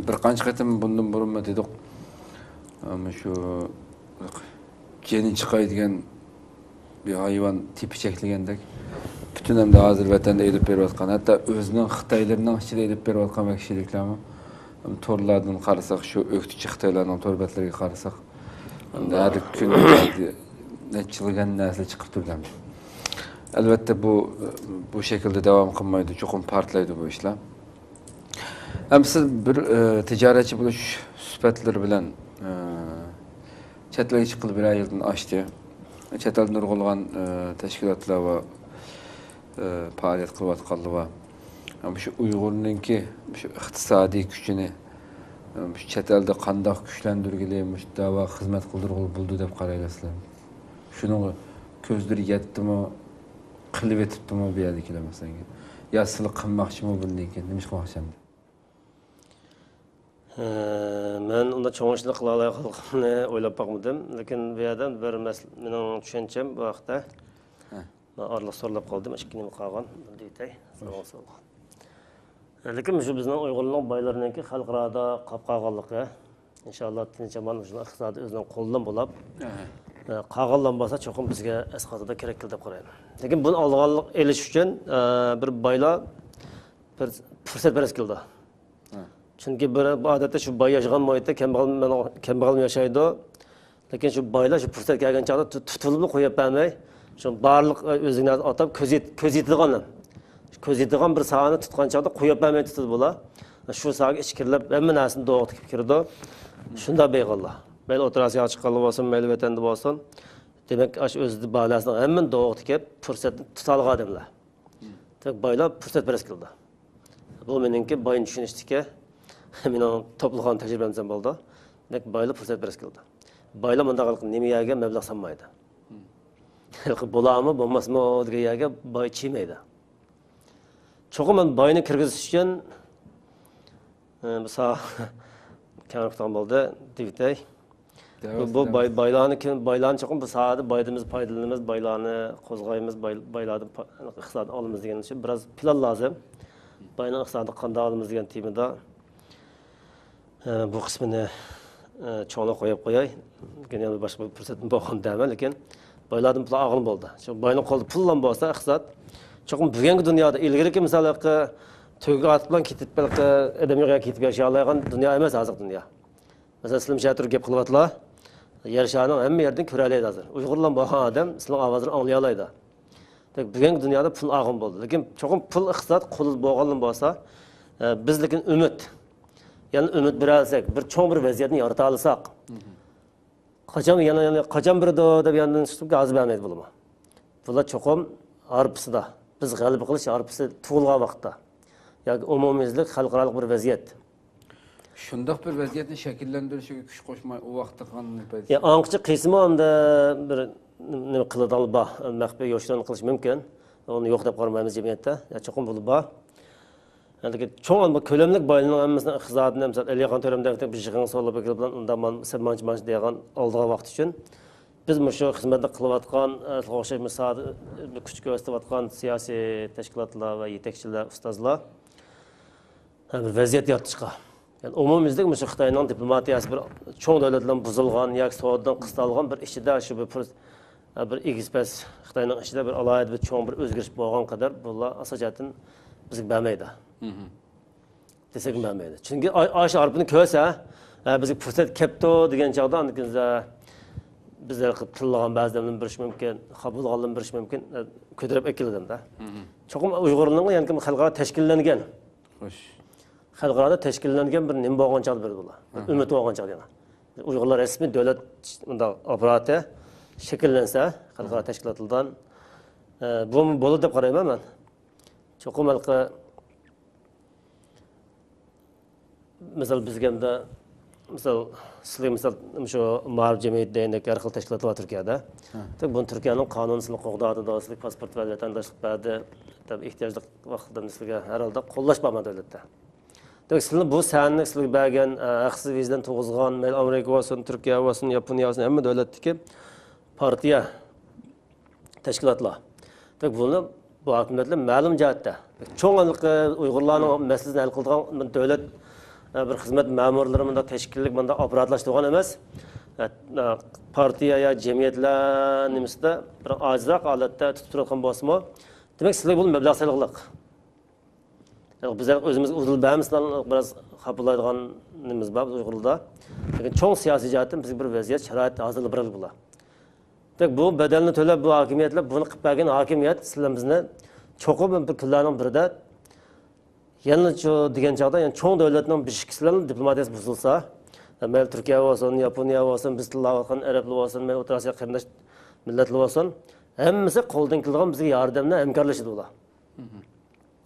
bir qancha qatim bundan burun dedik. Shu jeni chiqaydigan bir hayvan tipi cheklagandek bütün hem de hazır vatanda edip beriyotgan, hatta özünün Xitoylarning ichida edip beriyotgan kishiliklarmi torlardan qarasak, shu o'qituvchi Xitoylarning torbatlariga qarasak, har kun nechilagan narsa chiqib turgan. Albatta bu şekilde devam qilmaydi, cho'qim partlaydi bu ishlar. Ham siz bir tijoratchi bo'lish sifatlari bilan chet elga chiqib bir yildan oshdi. Chet elda nurg'ulg'an tashkilotlar va faaliyet qilayotganligi va shu Uyg'urninki shu iqtisodiy kuchini shu chet elda qanday kuchlantirgili, shu da'vo xizmat qildirg'ili bo'ldi deb qaraylasizlar. Shuning ko'zlari yetdimi, qilib etibdimi bu yerda kelmasanga? Yo sizlar qilmoqchimi bundan keyin nima qilmoqchimdi? Men unda cho'ng'ishlik qila olganligimni o'ylab boqmadim, lekin bu yerdan bir mening tushuncham bu vaqtda aralıq so'rlab qoldim, ikki nima qolgan deytay. Lekin shu bizning Uyg'urlar boylariningki xalqaro qolib qolganligi, inshaalloh tinch amal shuni iqtisodiy o'zining qo'lidan bo'lib, qolganlar bo'lsa cho'qim bizga asqatida kerak deb qarayman. Lekin buni olganlik elish uchun bir boylar bir fursat beres keldi. Chunki bu odatda shu boy yashagan muhitda kambag'al yashaydi. Lekin shu boylar shu fursat kelgan chog'da tutilib qo'yib bermay, shu barliq o'zini atab ko'z yetadigan bir sahani tutgan chog'da qo'yib bermay tutadi bo'lar. Shu sahaga ichkirilib hamma narsani do'q tikib kirdi. Shunda beyg'allah. Mayli o'tirasiga chiqqanlar bo'lsin, mayli vatanda bo'lsin. Demak, o'zini balasini hamma do'q tikib fursatni tuta olgan odamlar. Demak, boylar fursat beres keldi. Bu meningki boyni tushunishga mening to'plagan tajribamdan bo'ldi. Demak, boylar fursat beres keldi. Boylar bundaqlik nimaga mablag' sanmaydi. Bo'larmi, bo'lmasmi degan yerga boy chimaydi. Cho'qim men boyni kirgizish uchun misol kamroqdan bo'ldi, deytay. Bu boylarni cho'qim bu sohada boydimiz foydalanamiz, boylarni qo'zg'aymiz, boylarni iqtisod olamiz degan uchun biroz plan lozim. Boyning iqtisodni qanday olamiz degan temada bu qismini cho'naq qo'yib qo'yay. Yana boshqa bir fursatni bo'lgan deyman, lekin boylardan pul og'in bo'ldi. Shu boyning qo'lida pullan bo'lsa iqtisod cho'qim bugungi dunyoda ilgariki masalan to'yga atib bilan ketib balki odamga ketib yashay oladigan dunyo emas hozir dunyo. Masalan, sizlar shatur gap qilyaptilar. Yer sharini hamma yerdan ko'ra oladi hozir. Uyg'urlar bo'lgan odam sizlar ovozini anglay oladi. Demak, bugungi dunyoda pul og'in bo'ldi. Lekin cho'qim pul iqtisod qo'lida bo'lgan bo'lsa, biz lekin umid beralsak, bir cho'ng bir vaziyatni yarata olsak, qachon birdi deb yandan chiqib gaz bermaydi bo'lma. Bular cho'qim arpsida. Biz g'alaba qilish arpsi tug'ilgan vaqtda. Yoki umumiylik xalqaro bir vaziyat. Shundoq bir vaziyatni shakllantirishiga kuch qo'shmay u vaqtda qanday payt? Ya anqchi qismi hamda bir nima qiladi bor, maxfiy yoshdan qilish mumkin. Uni yo'q deb qaramaymiz jamiyatda. Ya cho'qim bo'lib bor. Lekin cho'ng ko'lamlik boylarning hammasini iqtisodni misol Alixon to'ramdagi bir yig'in so'lab bilan undan manch degan oldigan vaqt uchun biz shu xizmatni qilayotgan, o'xshash misol kuch ko'rsatayotgan siyosiy tashkilotlar va yetakchilar, ustozlar bir vaziyat yaratishga. Yani umumimizde shu Xitoyning diplomatiyasi bir cho'ng davlatlardan buzilgan yoki savdodan qistalgan bir ishida shu bir bir egizpas Xitoyning ichida bir alohida bir cho'ng bir o'zgarish bo'lgan qadar bular asosan bizga bermaydi. Desak bermaydi. Chunki osh arpini ko'rsa, bizga fursat kelibdi degan chog'da bizlar tillagan ba'zidan birish mumkin, qabul qilgan birish mumkin, ko'tarib ekildimda. Cho'qim Uyg'urlarning yani xalqaro tashkillangan. Xo'sh. Xalqaro tashkillangan bir nima bo'lgan chog'da bir bular. Umid bo'lgan chog'da yana. Uyg'urlar rasmiy davlat aparati shakllansa, xalqaro tashkilotlardan bu bo'ladi deb qarayman men. Cho'qim xalqi misal bizga misal sizlar misal shu ma'rif jamiyat degandak har xil tashkilotlar bor Turkiyada. Bu Turkiyaning qonunsizlik qo'g'dadi, do'stlik pasport va vatandoshlik berdi. Tabii ehtiyojli vaqtda sizlarga har holda qo'llash bo'lmadi davlatda. Demak, sizlar bu sanni sizlarga bergan haqsiz vizadan tug'izgan, Amerika bo'lsin, Turkiya bo'lsin, Yaponiya bo'lsin, hamma davlatdagi partiya tashkilotlar. Demak, buni bu hokimiyatlar ma'lum jihatda cho'ng'anliqi Uyg'urlarning masalasini hal qiladigan davlat bir xizmat ma'murlari bunda tashkillik bunda operatlashtirgan emas. Partiya ya jamiyatlar nimasida bir ojizroq holatda tutib turadigan bo'lsa-mu, demak sizlar bu mablag' soliqliq. Bizlar o'zimiz uzil bamisdan biroz xafalaydigan nimamiz bor Uyg'urlarda. Lekin cho'ng siyosiy jihatdan biz bir vaziyat sharoit hozirlab birilib bular. Demak, bu bedelni to'lab bu hokimiyatlar buni qilib bergan hokimiyat sizlar bizni cho'qib bir kunlarning birida yana şu degan chog'da yani cho'ng davlatning bir ishchilarning diplomatiyasi buzilsa, mayli Turkiya bo'lsin, Yaponiya bo'lsin, biz tillayotgan arablar bo'lsin, mayli O'rta Osiyo qarindosh millatlar bo'lsin, hammasi qo'ldan kelgan bizga yordamda hamkorlashadi ular.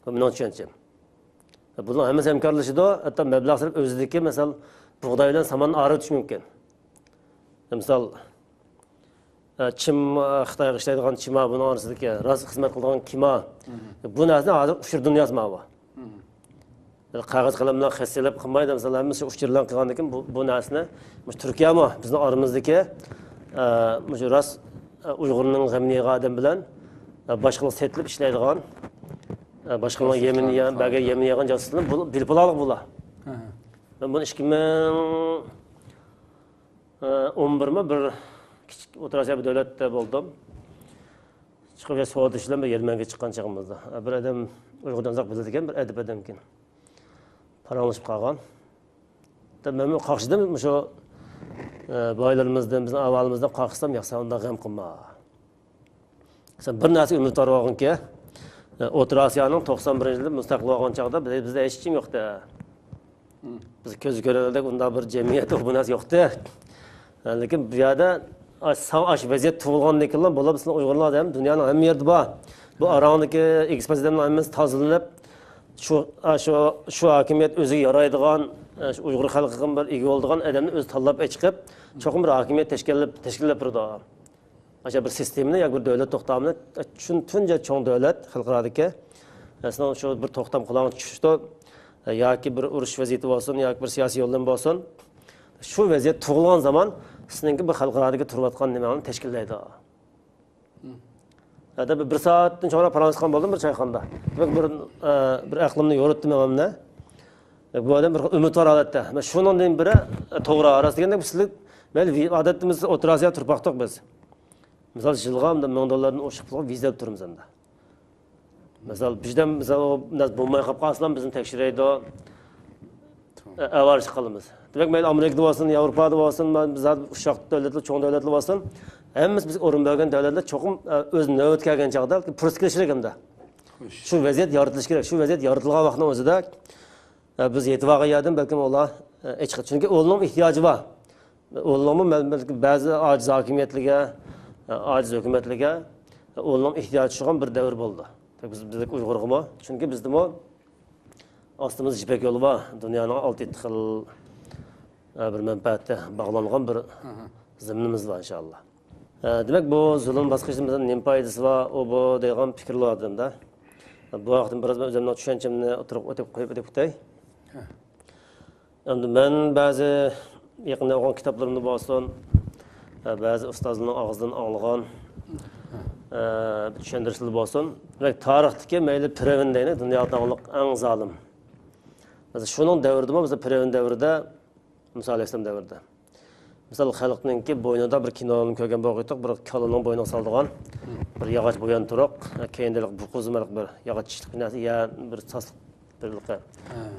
Bu men tushunchim. Bular hammasi hamkorlashadi, hatto mablag' sarf o'zidagi misol bug'doy bilan samanni aritish mumkin. Misol chim Xitoyga ishlaydigan chima buni orasidagi rost xizmat qiladigan kima. Bu narsa hozir ushur dunyosi ma'vo. Qog'oz qalam bilan xasilab qilmaydi, masalan, hamma uchirlan qilgandan keyin bu narsani Turkiyami bizning oramizdagi shu rost Uyg'urning g'amini odam bilan boshqalar setlib ishlaydigan boshqalar yemin yegan josuslar bilpolalik bular. Men buni 2011 bir kichik O'rta Osiyo davlatda bo'ldim. Chiqib savdo ishlar bilan Yermanga chiqqan chog'imizda. Bir odam Uyg'urdan uzoq biladigan bir adib odam ekan. Paranglashib qolgan. Men qarshida shu boylarimizdan, bizning avvalimizdan qarshsam, yo'qsa undan g'am qilma. Sen bir narsa umidvor bo'lganki, O'rta Osiyoning 91-yilda mustaqil bo'lgan chog'da bizda hech kim yo'qdi. Biz ko'z ko'rayotgan unda bir jamiyat bu narsa yo'qdi. Lekin bu yerda savaş vaziyat tug'ilgandan keyin bo'lib bizning Uyg'urlar ham dunyoning hamma yerida bor. Bu arandagi ekspozitsiyalarning hammasi tozalanib, şu hokimiyat o'ziga yaraydigan, Uyg'ur xalqiga bir ega bo'ladigan odamni o'zi tanlab chiqib, cho'qim bir hokimiyat tashkillab turdi. Mana bir sistemni yoki bir davlat to'xtamini tunja cho'ng davlat xalqarodagi aslida shu bir to'xtam qilgan tushdi yoki bir urush vaziyati bo'lsin yoki bir siyosiy yo'ldan bo'lsin, shu vaziyat tug'ilgan zaman sizningki bir xalqarodagi turayotgan nimani tashkillaydi. Hatta bir soatdan sonra Fransızdan bo'ldim bir choyxonada. Bir aqlimni yo'ritdim menimni. Bu odam bir umid var holatda. Men shundan biri to'g'ri arasida bizlar mayli odatimiz O'rta Osiyo turpaqtoq biz. Misol yilg'amda $1000 o'shib qilib viza olib turamiz endi. Misol bizdan bo'lmay qolib qolsa bizni tekshiraydi. Avarish qilamiz. Demak, mayli Amerikada bo'lsin, Yevropada bo'lsin, bizlar ushaq davlatlar, cho'ng davlatlar bo'lsin, hammamiz biz o'rin bergan davlatlar cho'qim o'z navbat kelgan chog'da purs qilish kerak hamda. Shu vaziyat yaratilishi kerak. Shu vaziyat yaratilgan vaqtning o'zida biz yetib olgan balkim ular hech qachon, chunki o'g'lim ehtiyoji bor. O'g'lim ba'zi ojiz hokimiyatlarga, ojiz hukumatlarga o'g'lim ehtiyoji bo'lgan bir davr bo'ldi. Biz Uyg'urg'imi, chunki bizdimi ostimizda ipak yo'li bor. Dunyoning 6-7 xil bir manfaatga bog'langan bir zaminimiz bor inshaalloh. Demak, bu zulm bosqichimizdan nima foydasi bor, bu degan fikrlar odamda. Bu vaqtda biroz o'zimning tushunchimni o'tib qo'yib o'tay. Endi men ba'zi yaqinda o'qigan kitoblarimda bo'lsin, ba'zi ustozlarning og'zidan anglagan tushuntirishlar bo'lsin. Demak, tarixdagi mayli Firavun deydi, dunyoda eng zolim. Biz shuning davrida, biz Firavun davrida, Musa alayhisalom davrida. misol xalqninki bo'ynida bir kinoni ko'rgan bo'lgandik, bir kalaning bo'yniga soldigan bir yog'och bo'yan turuq, keyindilik bu qo'zimaliq bir yog'och ishlik narsa, ya bir sasliq bir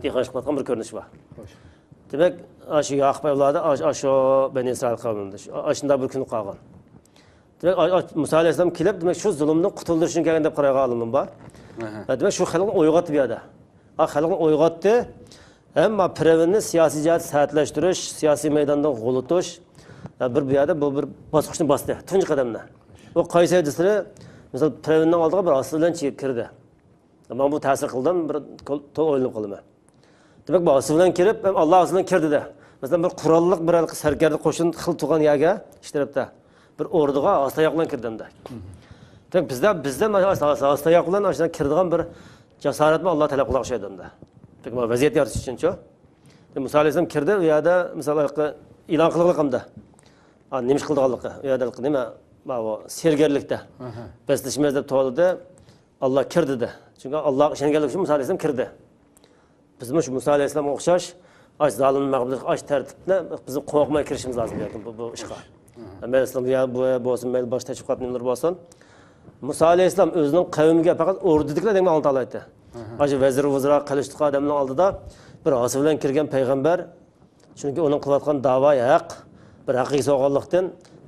dehqonchilik qilgan bir ko'rinish bor. Demak, shu Yaqub avlodi shu Bani Isroil qavmida shunda bir kun qolgan. Demak, Musa alayhisalom kelib, demak shu zulmdan qutulish uchun kelgan deb qaragan olimim bor. Demak, shu xalqni uyg'otdi bu yerda. Xalqni uyg'otdi. Ammo Firavunni siyosiy jihat sahatlashtirish, siyosiy maydonda g'ulutish bir bu yerda bu bir bosqichni bosdi. Tunji qadamda. U qaysi desiri, misol Firavunning oldiga bir osti bilan kirdi. Men bu ta'sir qildim, bir o'ylab qolaman. Demak, bu osti bilan kirib, Alloh ostidan kirdi-da. Masalan, bir qurolliq bir sarkarda qo'shin xil turgan yerga, ishtiribda. Bir o'rdiga ostoyoqlan kirdimda. Demak, bizda ostoyoqlan ashuna kirdigan bir jasoratni Alloh talab qila o'xshaydi unda. Demak, bu vaziyat yaratish uchun-chi. Musa alayhisalom kirdi, u yerda misol e'lon qilganligimda. Nima ish qilganligi, u yerda nima, bu sergarlikda. Beslashimiz deb to'ldi. Alloh kirdi-da. Chunki Alloh ishonganlik uchun Musa alayhisalom kirdi. Bizim şu Musa alayhisalomga o'xshash, zolim mag'lubiyat, tartibni biz qo'rqmay kirishimiz lozim bu ishga. Men islom bu bo'lsin, men bosh tashviqotlar bo'lsin. Musa alayhisalom o'zining qavmiga faqat o'rdidilar degan oldi aytdi. Shu vazir vazira qilishdi odamning oldida bir osi bilan kirgan payg'ambar, chunki uning qilayotgan da'vo haq, bir haqiqiy so'g'onlikdan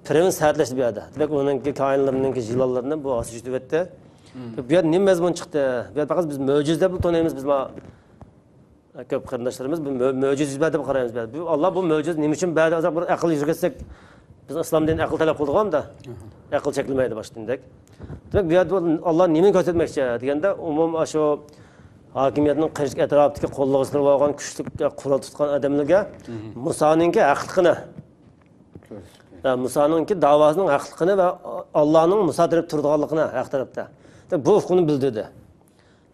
Firavun sa'atlashdi bu yerda. Demak, uningki koinlarning jilollarni bu osi yutib o'tdi. Bu yer nima mazmun chiqdi? Bu yer faqat biz mo'jiza deb tanıymiz biz ko'p qarindoshlarimiz bu mo'jiza deb qaraymiz. Bu Alloh bu mo'jiza nima uchun ba'zi bir aql yurgizsak biz islom dinidan aql talab qildik-da. Aql chekilmaydi boshlandik. Demak, bu yerda Alloh nima ko'rsatmoqchi deganda umum shu hokimiyatning qish atrofidagi qo'llag'istirib olgan kuchli qurol tutgan odamlarga Musoninki haqliqini Musoninki da'vosining haqliqini va Allohning Muso taraf turganligini haq tarafda. Bu huquqni bildirdi.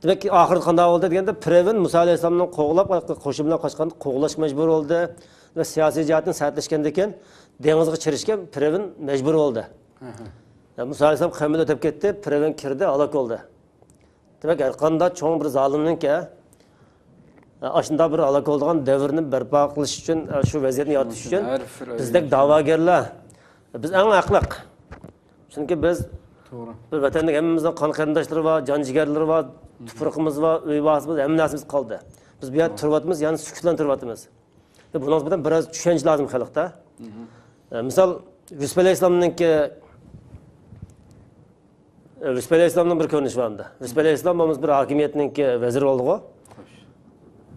Demek ki ahirde qanday oldu deganda Firavun Musa alayhisalomni qo'g'lab qo'shin bilan qochganda qo'g'lash majbur bo'ldi va siyosiy jihatdan sahatlashgandan keyin dengizga chirishga Firavun majbur bo'ldi. Musa alayhisalom qavmiga o'tib ketdi, Firavun kirdi, halok bo'ldi. Demak, har qanday cho'ng bir zolimninki ashunda bir halok bo'lgan davrni barpo qilish uchun, shu vaziyatni yaratish uchun bizdek da'vogarlar biz eng haqliq. Chunki biz bir vatanning hammamizning qon qarindoshlari va jon jigarlari va tuproqimiz va uy-vosimiz hamma narsamiz qoldi. Biz bu yerda turyapmiz, ya'ni sukutlanib turyapmiz. Buning bilan biroz tushunch lozim xalqda. Misol Yusuf alayhisalomninki Yusuf alayhisalomning bir ko'rinishi bor unda. Yusuf alayhisalom bir hokimiyatninki vazir bo'ldi-ku.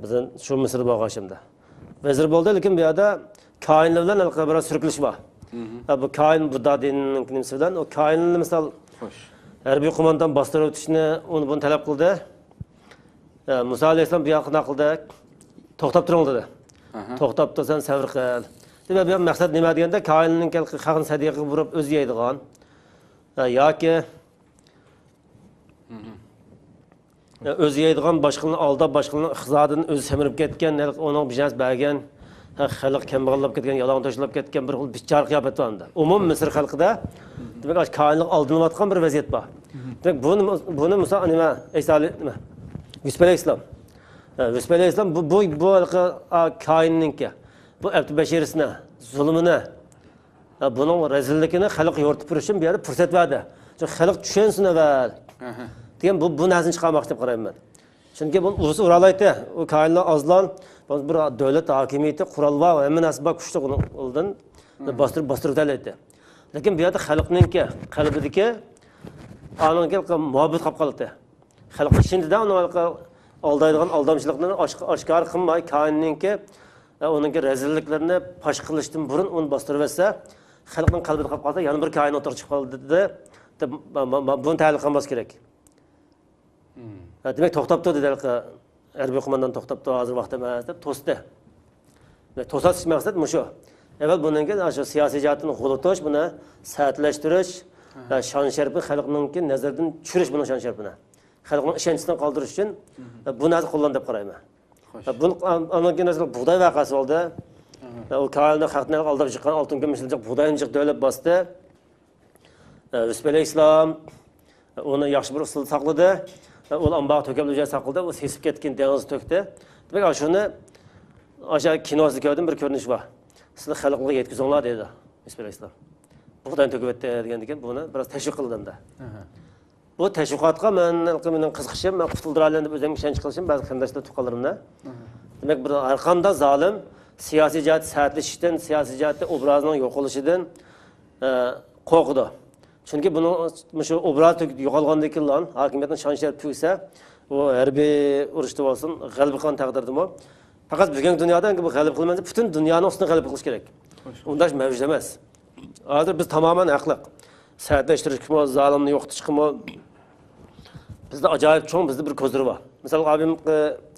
Bizning shu Misr bo'lganimda. Vazir bo'ldi, lekin bu yerda koinlar bilan biroz surkilish bor. Bu koin Budda dinining nimasi bilan o koinni misol harbiy qo'mondan bostirib o'tishni buni talab qildi. Musa alayhisalom bu yoqqa qildi. To'xtab turing dedi. To'xtab tursan sabr qil. Demak, bu maqsad nima deganda koinning xalqni sadiqaga burib o'zi yeydigan yoki o'zi yeydigan boshqalarni aldab boshqalarni iqtisodini o'zi semirib ketgan, uning biznes bergan xalq kambag'allab ketgan, yalon tashlab ketgan bir xil bichar qiyofat bor unda. Umum Misr xalqida demak koinlik oldinlayotgan bir vaziyat bor. Demak, buni Musa nima nima Yusuf alayhisalom. Yusuf alayhisalom bu koinninki bu abdi bashirisini, zulmini, buning rezilligini xalq yo'rtib turishim bir yerda fursat berdi. Chunki xalq tushunsin avval. Degan bu narsani chiqarmoqchi deb qarayman. Chunki bu o'zi uralaydi. U koinlar ozlon bir davlat hokimiyati qurol va hamma narsa bor kuchli undan bostirib talaydi. Lekin bu yerda xalqninki qalbidagi anonga muhabbet qolib qoldi. Xalq shundan uning aldaydigan aldamchiliklarni oshkor qilmay koinninki uning rezilliklarini fosh qilishdan burun uni bostirib etsa, xalqning qalbida qolib qolsa, yana bir koin o'tirib chiqib qoldi deb buni tahlil qilmas kerak. Demek to'xtab turdi dedi. Harbiy qo'mondan to'xtab turdi, hozir vaqt emas deb to'sdi. Ve to'satish maqsad shu. Evvel buningki shu siyosiy jihatdan g'ulutish, buni saatlashtirish, shon sharafni xalqningki nazardan tushirish buni shon sharafini. Xalqning ishonchidan qoldirish uchun bu narsa qo'llanadi deb qarayman. Buni amalga nazar bug'doy vaqasi bo'ldi. U koinni xalqni aldab chiqqan oltin kumushlik bug'doyinchiq davlat bosdi. Yusuf alayhisalom uni yaxshi bir usul saqladi. O ambağa töküp joy saqladi, o sesib ketgan dengiz tökdi. Demek shuni o'sha kinosida ko'rdim bir ko'rinish bor. sizlar xalqqa yetkazinglar dedi Yusuf Alayhissalom. Buğdan tökübetdi degandan buni biroz tashviq qildim-da. Bu tashviqotga mening qiziqishim, men qutuldiraman deb o'zim ishonch qilishim, ba'zi qarindoshlar tuqqanlarimda. Demak, bir har qanday zolim siyosiy jihat sa'atlashishdan, siyosiy jihatda obrazining yo'qolishidan qo'rqdi. Chunki buni shu obraz yo'qolgandan keyin hokimiyatning shon sharaf tugsa, u harbiy urushda bo'lsin, g'alaba qilgan taqdirdami? Faqat bugungi dunyoda bu g'alaba qilmasa, butun dunyoning ustini g'alaba qilish kerak. Undash mavjud emas. Hozir biz tamoman haqliq. Sa'atlashtirishmi, zolimni yo'qotishmi? Bizda ajoyib cho'ng bizda bir ko'zdir bor. Misol abim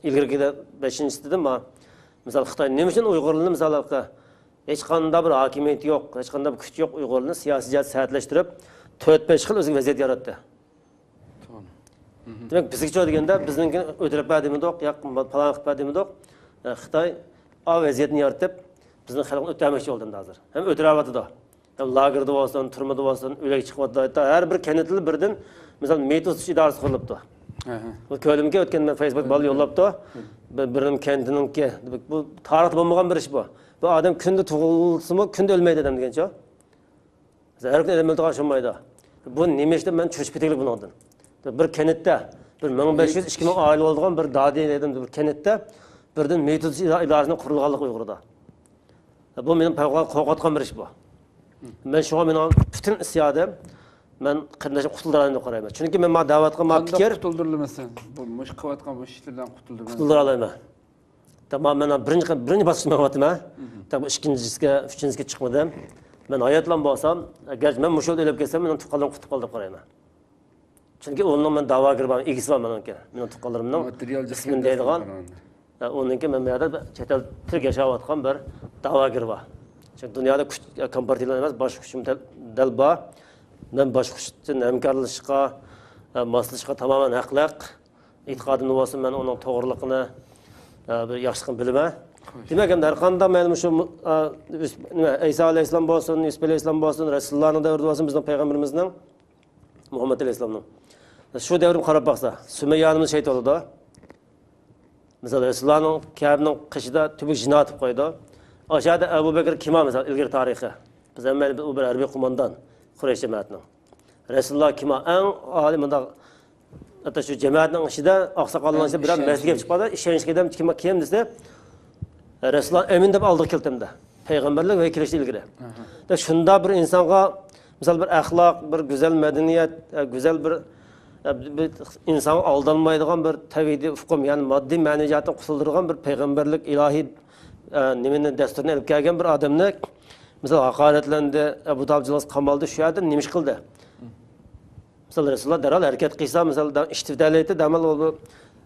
ilgirgida 5-dedim, misol Xitoy nima uchun Uyg'urlarni misolga hech qanday bir hokimiyat yo'q, hech qanday bir kuch yo'q Uyg'urlarni siyosiy jihat sa'atlashtirib 4-5 xil o'ziga vaziyat yaratdi. Demak, bizga deganda bizningki o'tirib badimidoq, yo'q, falan qilib badimidoq, Xitoy o vaziyatni yaratib, bizning xalqni o'tmoqchi bo'ldi hozir. Ham o'tiryapti. Ham lagerda bo'lsin, turmada bo'lsin, o'lak chiqyapti. Har bir kanatli birdan, misol metos idorasi qurilibdi. Bu ko'limga o'tgan men Facebook bola yo'llabdi. Birim kendininki, bu tarixda bo'lmagan bir ish bu. Bu odam kunda tug'ilsimi, kunda o'lmaydi adam degancha. Har kun adam o'ldiga o'xshamaydi. Bu nima ishda men cho'chib ketaylik bundan. Bir kanatda, bir 1500-2000 oila bo'lgan bir dodi dedim, bir kanatda birdan metos idorasining qurilganligi Uyg'urda. Bu mening qo'rqotgan bir ish bu. Men shunga mening butun isyonum men qanday qutuldiraman deb qarayman. Chunki men da'vat qilgan fikr qutuldirilmasan, bu mush qilayotgan bu ishlardan qutuldira olaman. Tamam, men birinchi bosqichga o'tdim. Tabii ikkinchisiga, uchinchisiga chiqmadim. Men hayotlan bo'lsam, agar men mushul o'lib ketsam, men tuqqandan qutib qoldim qarayman. Chunki o'rniga men da'vogar bo'lman, egisi bor meniki. Men tuqqanlarimning material ismini deydigan. O'ninki men bu yerda chet el Turk yashayotgan bir da'vogar bor. Çünkü dünyada kompartiyalar emas, boshqa kuchim dal bor. Men boshqa kuchdan hamkorlashishga, moslashishga tamoman haqliq. E'tiqodim bo'lsa, men uning to'g'riligini bir yaxshilikni bilaman. Demak, ham har qanday men shu Isa alayhissalom bo'lsin, Yusuf alayhissalom bo'lsin, Rasulullohning davrida bo'lsin, bizning payg'ambarimizning Muhammad alayhissalomning. Shu davrni qarab baqsa, Sumayyonimiz shayt bo'ldi. Misol Rasulullohning Ka'bning qishida tubuk jinoat qilib qo'ydi. Aşağıda Ebu Bekir kima mesela ilgili tarihi. Biz hemen bir harbiy kumandan Kureyş cemaatinin. Resulullah kima en aliminde hatta şu cemaatinin içinde aksakalların içinde biraz mesleğe çıkmadı. İşenişki edem kim dese Resulullah emin de aldık kiltimde. Peygamberlik ve ikilişle ilgili. Şunda bir insana misal bir ahlak, bir güzel medeniyet, güzel bir insan aldanmaydıgan bir tevhidi ufkum yani maddi maneviyatın kusuldurgan bir peygamberlik ilahi nimenin desturunu elip gelgen bir adamını mesela hakaretlendi, Ebu Talib'cılığı kamaldı, şu yerden nimiş kıldı. Mesela Resulullah derhal hareket kıysa, mesela iştifdaliyeti demel oldu,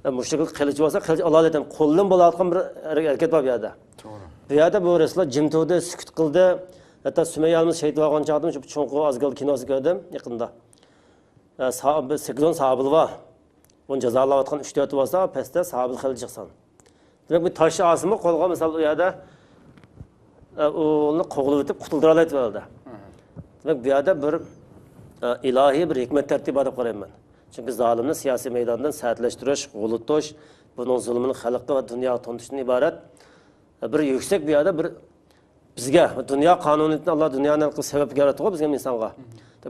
müşriklik kılıcı olsa, kılıcı Allah eden, kolun bolatkan bir hareket var bir yerde. Bir yerde bu Resulullah cimtuğdu, sükut kıldı, hatta Sümeyye'miz şehit varken çağırdım, şu çoğunluğu azgal kinosu gördüm yakında. 8-10 sahabılı var, onu cezalarlatkan 3-4 varsa, peste sahabılı kılıcı çıksan. Demek bir taşı asımı kolga mesela o yerde onu qo'g'lab o'tib qutuldira oladi bo'ldi. Demak bu yerda bir ilohiy bir hikmat tartibi deb qarayman. Chunki zolimni siyosiy maydondan sa'atlashtirish, g'ulutish, buning zulmini xalqqa va dunyo to'ntishdan iborat bir yuksak bu yerda bir bizga dunyo qonuniyatini Alloh dunyoni sabab yaratdi bizga insonga.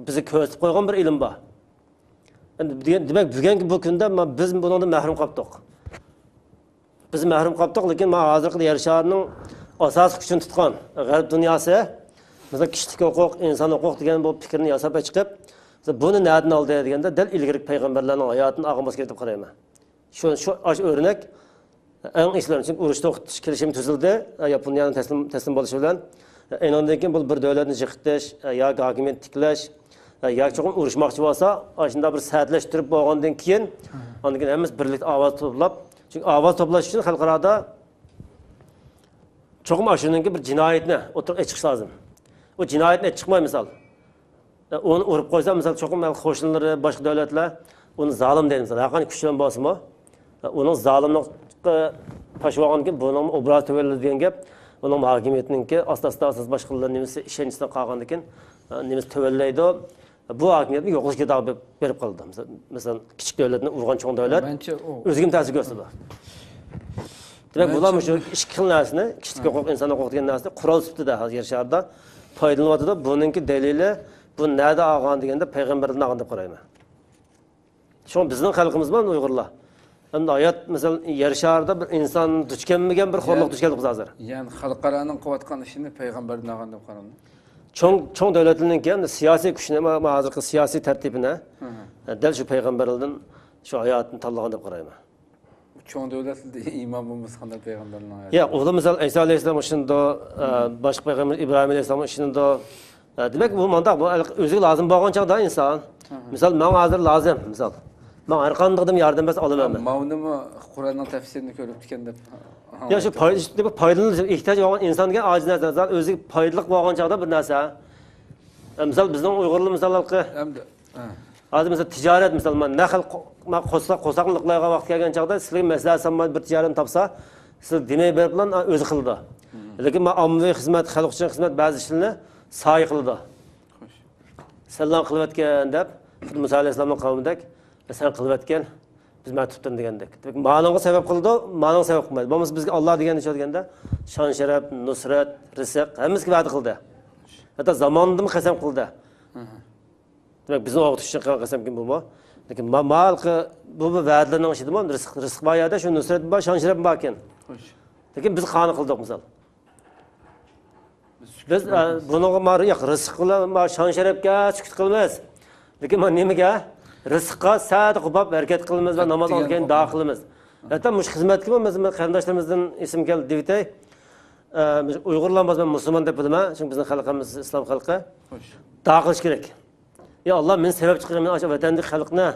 Bizni ko'rsatib qo'ygan bir ilm bor. Demak bugungi bu kunda biz bundan mahrum qoldik. Biz mahrum qoldik, lekin men hozirgi yer sharining asosiy kuchini tutgan g'arb dunyosi mesela kishilik huquq, inson huquq degan bu fikrni yasab chiqib, buni nereden oldi deganda dal ilgari payg'ambarlarning hayotini og'mas deb qarayman. Shu o'rnak eng islar uchun urushda o'qitish kelishimi tuzildi, Yaponiyaning taslim bo'lishi bilan. Undan keyin bu bir davlatni yiqitish yoki hokimiyat tiklash yoki cho'qim urushmoqchi bo'lsa, shunda bir sa'atlashtirib bo'lgandan keyin, ondan keyin hammamiz birlikda ovoz to'plab, chunki ovoz to'plash uchun xalqaro çoğum aşırınki bir cinayetine oturup çıkış lazım. O cinayetine çıkmay misal. Onu urup koysa misal çoğum hoşlanları başka devletler onu zalim değil misal. Hakan küçülen basım o. Onun zalimlik taşıvan ki bunun obraz tüvelli diyen gep. Onun hakimiyetinin ki asas başkalarının nimesi işencisine kalkandı ki nimesi tüvelliydi o. Bu hakimiyetin yokluk kitabı verip kaldı. Mesela küçük devletine urgan çoğun devlet. Özgün tersi gösterdi. Demek bular şu iki xil narsani, kishilik huquq, inson huquq degan narsani qurol sifatida yer sharida foydalanyapti. Buningki dalili bu nada olgan deganda payg'ambardan olgan deb qarayman. Şu bizning xalqimiz bilan Uyg'urlar. Endi hayot misol yer sharida bir inson duch kelmagan bir xo'rliq duch keldik hozir. Ya'ni xalqaraning qilayotgan ishini payg'ambardan olgan deb qarayman. Çoğ devletlerinin endi siyosiy kuchni, hozirgi siyosiy tartibini dal shu payg'ambarlardan shu hayotni tanlagan deb qarayman. Çoğun devletli imam bulmuş qanday payg'ambarning hayoti. Ya, o da misal İsa aleyhisselam işinde, başka peygamber İbrahim aleyhisselam işinde, demek bu mantık bu özü lazım bo'lgan chaqda inson. Misal men hozir lazım, misal. Men har qanday yardım bas olaman. Mavnimi Qur'onning tafsirini ko'rib ekan deb. Ya şu foydalı ihtiyaç olan insan degan ojiz narsa, o'zi foydali bo'lgan chaqda bir narsa. Misal bizning Uyg'urlar misallarga Hamda hozir misal tijorat misal men naql qo'saqliqlarga vaqt kelgan chaqda sizlarga maslahat bir tijorat topsa, siz demay berib bilan o'zi qildi. Lekin men ommaviy xizmat, xalq uchun xizmat ba'zi ishlarni soy qildi. Xo'sh. Sallam qilayotgan deb Musa alayhissalomning qavmidek sen qilayotgan biz matubdan degandek. Demak, ma'noga sabab qildi, ma'noga sabab qilmadi. Bo'lmasa bizga Alloh degan ish deganda shon sharaf, nusrat, rizq hammasiga va'da qildi. Hatto zamondan qasam qildi. Demek bizim o tutuşun qasam kim bu? Lekin malqı bu va'dalarning ishida rizq bor yerda, shu nusrat bor, shon sharaf bor ekan. Xo'sh. Lekin biz qani qildik misol. Biz bunga mar yo'q, rizq bilan shon sharafga sukut qilmaymiz. Lekin men nimaga? Rizqqa saat qilib harakat qilamiz va namoz olgan duo qilamiz. Hatto mush xizmatga biz qarindoshlarimizdan ism keldi deytay. Uyg'urlar biz musulmon deb bilaman, chunki bizning xalqimiz islom xalqi. Xo'sh. Duo qilish kerak. Ya Allah men sebep çıkırım, aşağı vatandaş halkına,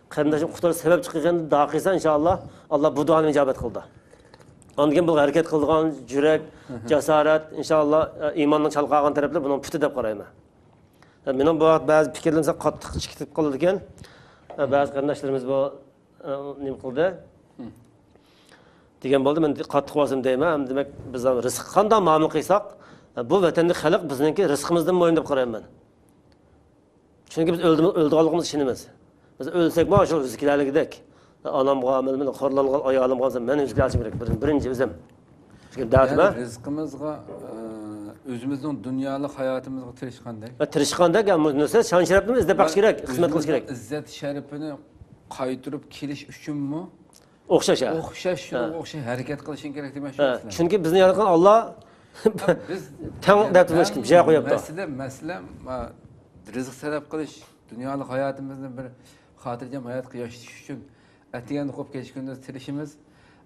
kardeşim kurtarı sebep çıkırken duo qilsa inşallah Allah bu duanı icabet kıldı. Ondan bu hareket kıldıgan yürek, cesaret inşallah imanın çalqagan taraflar bunun puti deb qarayman. Mening bu bazı fikirlerim qattiq chiqib qoldi ekan. Bazı kardeşlerimiz bu nim qildi. Degan bo'ldi, men qattiq bo'lsam deyman. Demak biz rizq qanday muomala qilsak, bu vatandaş xalq bizningki rizqimizdan mo'yin deb qarayman. Çünkü biz öldüğümüz işimiz. Biz ölsek mi şu rizkilerle gidek. Anam gamel, xorlangan ayalım qalsa men özgürlüşüm gerek. Birinci bizim. Çünkü dağıtma. Yani rizqimizga özümüzün dünyalık hayatımızga tirishqandak. Tirishqandak, nusrat shon sharafni izlab baqish kerak, xizmat qilish kerak. İzzat sharafini qaytirib kelish uchunmi? O'xshash. O'xshash harakat qilishing kerak demak shu. Chunki bizni yaratgan Alloh biz tang deb turmush kim joy qo'yapti. Masala rizq talab qilish, dunyolik hayotimizni bir xotirjam hayotga yashash uchun atiganda qo'yib ketish kunda tirishimiz,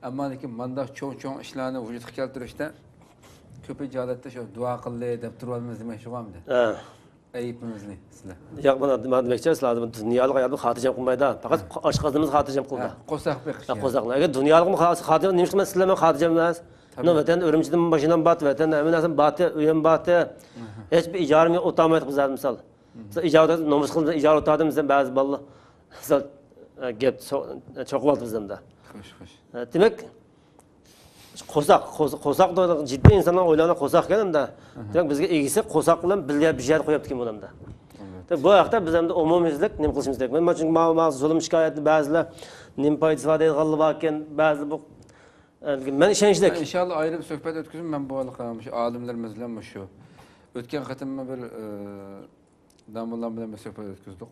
ammo lekin bunday cho'ng ishlarni vujudga keltirishda ko'p joylarda shu duo qildi deb turamiz demak shuqamdi. Ayibimizni sizlar. Yo'q, buni demoqchi sizlar dunyolik hayotni xotirjam qilmaydi. Faqat oshqozonimiz xotirjam qildi. Qo'saq beqish. Qo'saqlar. Agar dunyolik xotirjam nima qilmas sizlar men xotirjam emas. No vatan Urumchidan mashinam bat, vatan aminasim batı, uyim batı. Hech bir ijorim o'tamaydi bizlar misol. İcazat nomus qilib ijara o'tadim bizdan ba'zi bolalar misol gap cho'qib oldi bizda. Xo'sh. Demak qo'saq jiddiy insonlar o'ylanib qo'saq kelanda. Demak bizga egisi qo'saq bilan birga bijar qo'yapti kim bo'lamda. Bu vaqtda biz ham umumiylik nima qilishimiz kerak. Men chunki ma'lum zulm shikoyatni ba'zilar nim foydasi var deydiganlar bor ekan, ba'zi bu men ishonchlik. İnşallah ayrı bir suhbat o'tkazib men bu haqda olimlarimiz bilan shu o'tgan qatimma bir damollar bilan bir suhbat o'tkazdik.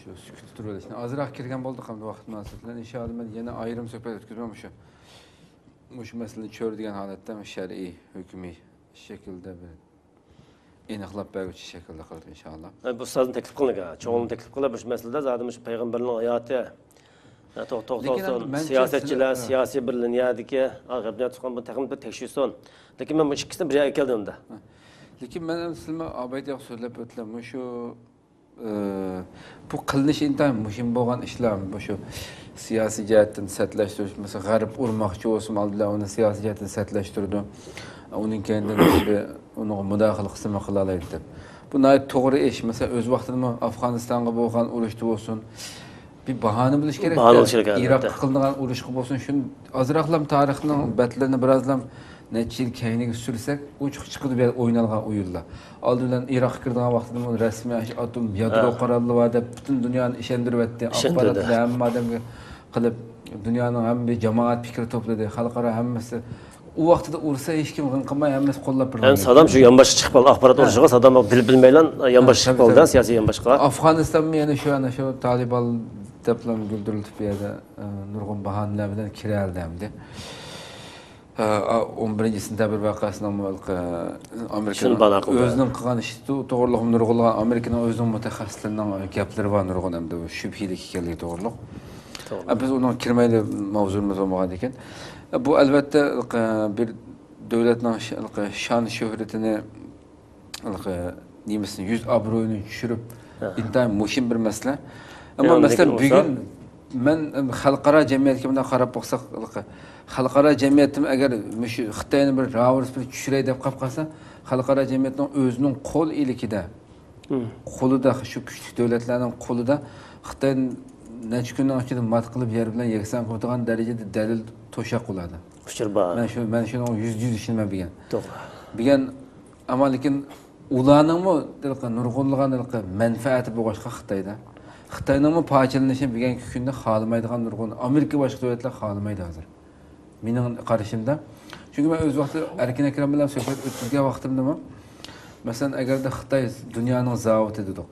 Shu sukut turishni ozroq kirgan bo'ldik ham vaqt munosabati bilan inshaalloh men yana ayrim suhbat o'tkazmam shu masalani ko'radigan holatda shar'iy hukmiy shaklda bir aniqlab beruvchi shaklda qiladi inshaalloh. Bu so'zni taklif qilingan, cho'g'ini taklif qilib bu masalada zadim shu payg'ambarning hayoti to'xtalsin, siyosatchilar siyosiy bir liniyadagi ag'abni tutgan bu taqim bir tekshirsin. Lekin men bu ikkisini bir keldimda. Lekin men sizlarga abaydiq so'zlab o'tdim. Shu bu qilinish intayin muhim bo'lgan ishlar, bu shu siyosiy jihatdan satlashtirish, masalan, g'arb urmoqchi bo'lsin, aldilar uni siyosiy jihatdan satlashtirdi. Uning kendidan uni mudohala qila oladi deb. Bu to'g'ri ish. Masalan, o'z vaqtida Afg'onistonga bo'lgan urushda bo'lsin, bir bahona bilish kerak. Iroqqa qilingan urushga bo'lsin, shuni ozroqlam tarixning batlarini birozlam necha yil keyinga sursak, uch chiqib o'ynalgan o'yinlar. Oldindan Iroqqa kirgan vaqtida uni rasmiy atom yadro qarorlari deb butun dunyoni ishontiryapti. Axborotni hamma odamga qilib Dünyanın hem bir cemaat fikri topladı, halkara hemmesi. O vaqtida ursa hech kim qilmay hammasi qo'llab turgan. Yani Saddam şu yanbaşı çıkıp kaldı, axborot urushiga Saddam dil bilmeylen yanbaşı çıkıp kaldı, siyasi yanbaşıga. Afg'onistonmi yana shu Taliban deblam güldürülüp bir yerde nurg'un bahaneler bilan kiraldi hamda. 11 sentabr vaqasida Amerikaning o'zining qilgan ishi to'g'riliq nurg'unlagan Amerikaning o'zining mutaxassislarining gaplari bor nurg'un hamda shubhalik ekanligi to'g'riliq. Biz uning kirmaydi mavzuimiz bo'lmagan ekan. Bu albatta bir davlatning shon shuhratini nemisini yüz obro'yini tushirib intayin muhim bir masala. Ammo masalan bugun men xalqaro jamiyatga bunday qarab boqsak, xalqaro jamiyatim agar shu Xitoyni bir ravrs bir tushiray deb qolib qolsa, xalqaro jamiyatning o'zining qo'l ilikida, qo'lida shu kuchli davlatlarning qo'lida Xitoy necha kundan ichida mat qilib yer bilan yakson qiladigan darajada dalil to'shaq bo'ladi. Men shuni yüz ishonman bilgan. To'g'ri. Bilgan ammo lekin ularningmi nurg'unlagan manfaati bo'lg'achqa Xitoyda. Xitoyning parchalanishini bilgan kunda xohlamaydigan nurg'un Amerika boshqa davlatlar xohlamaydi hozir. Mening qarashimda. Chunki men o'z vaqtida Erkin Akram bilan suhbat o'tkazgan vaqtimda masalan agarda Xitoy dunyoning zavodi dedik.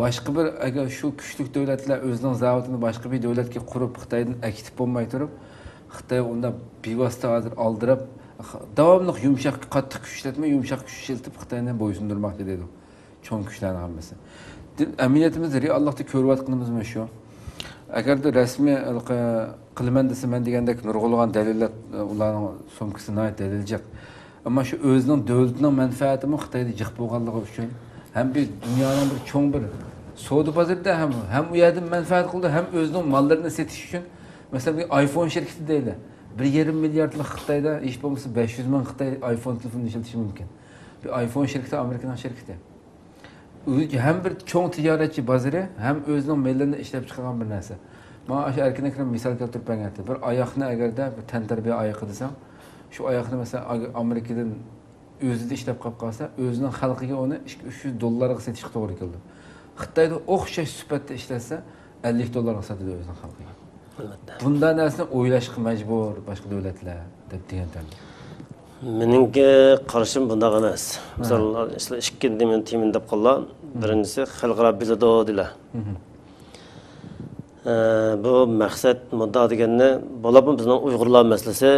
Başka bir agar shu kuchli davlatlar o'zining zavodini boshqa bir davlatga qurib Xitoydan aktiv bo'lmay turib, Xitoy unda bevosita hozir oldirib, davomli yumshoq qattiq kuch ishlatmay, yumshoq kuch ishlatib Xitoyni bo'ysundirmoqda dedi. Cho'ng kuchlarning hammasi. Amaliyotimiz reallikda ko'ryaptganimizmi shu? Agarda rasmiy qilaman desa men degandek nurg'ulg'an dalillar ularning so'mkasida daliljiq. Ammo shu o'zining davlatining manfaatimi Xitoyda jiq bo'lganligi uchun hem bir dünyanın bir çoğun bir soğudu pazarda hem u yerden menfaat kıldı hem özünün mallarını setiş için mesela bir iPhone şirketi değil. 1,5 milyarlık Xitayda iş bulması 500 bin Xitay iPhone telefonu işletiş mümkün. Bir iPhone şirketi Amerikan şirketi. Hem bir çoğun ticaretçi pazarı hem özünün mallarını işlep çıkaran bir narsa. Bana aşağı Erkin Akram misal keltirip ben getirdim. Bir ayakını eğer de bir tenterbiye ayağı desem şu ayakını mesela Amerika'dan özüde işlep qolib qolsa, o'zining xalqiga uni $300 setish to'g'ri keldi. Xitoyda o'xshash sifatda ishlatsa, $50 sotadi o'zining xalqiga. Albatta. Bundan narsani o'ylashga majbur boshqa davlatlar deb degan tarzda. Meningki qarashim bunday emas. Misol, ikki temin deb qolgan. Birinchisi xalqaro bizado dilar. Bu maqsad muddo deganni bo'lib bizning Uyg'urlar masalasi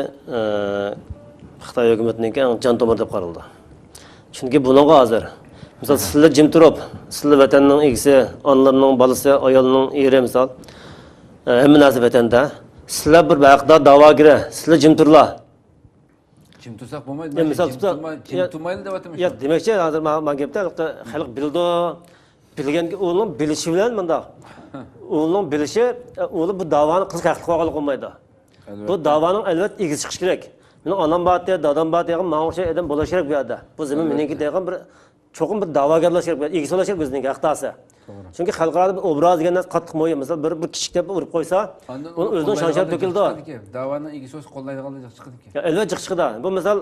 Xitoy hukumatining jon tomir deb qaraldi. Chunki buningga hozir misol sizlar jim turib, sizlar vatanning egisi, onlarning bolasi, ayolning eri misol hamma narsa vatanda. Sizlar bir vaqtda da'vogar, sizlar jim turlar. Jim tursak bo'lmaydi. Misol jim turmaydi deb aytamiz. Yo'q, demakchi hozir men gapda xalq bildi, bilganki o'g'lim bilishi bilan bunda. O'g'lim bilishi, o'g'li bu da'voni qiz haqli qo'yganlik olmaydi. Bu da'voning albatta egisi chiqish kerak. Benim anam batı, dadam batı, mağuşa eden bulaşarak bir yerde. Bu zaman benimki deyken bir çoğun bir davagarlaşarak bir ilgisi ulaşarak bizden aktası. Çünkü halkada bir obraz degen katlık moyu mesela bir küçük de vurup koysa, onun özünün şanşar döküldü. Davanın ilgisi olsa kollaydığı çıktı ki. Ya elbette çıktı. Bu mesela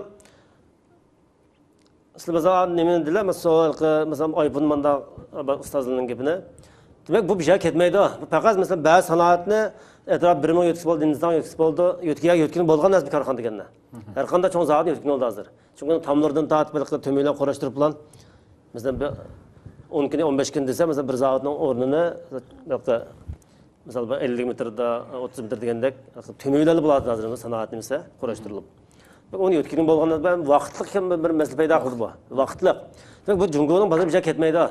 mesela nemin diler mesela ayıpın manda ustazlığının gibine. Demek bu bir şey ketmeydi. Fakat mesela bazı sanatını etraf birinin yetkisi oldu, denizden yetkisi oldu, yetkinin bolgan az bir karxan degenine. Her kanda çoğun zaten yetkin oldu hazır. Çünkü tamlardan dağıtıp birlikte tümüyle koraştırıp lan. Mesela 10 gün 15 gün dese mesela bir zavatın ornunu mesela 50 metrede 30 metre degendek tümüyle buladı hazır sanatını ise koraştırılıp. Onu yetkinin bolgandan ben vaqtlık bir mesele payda qıldı bu. Vaqtlık. Bu Cumhuriyet'in bazı bir şey ketmeydi.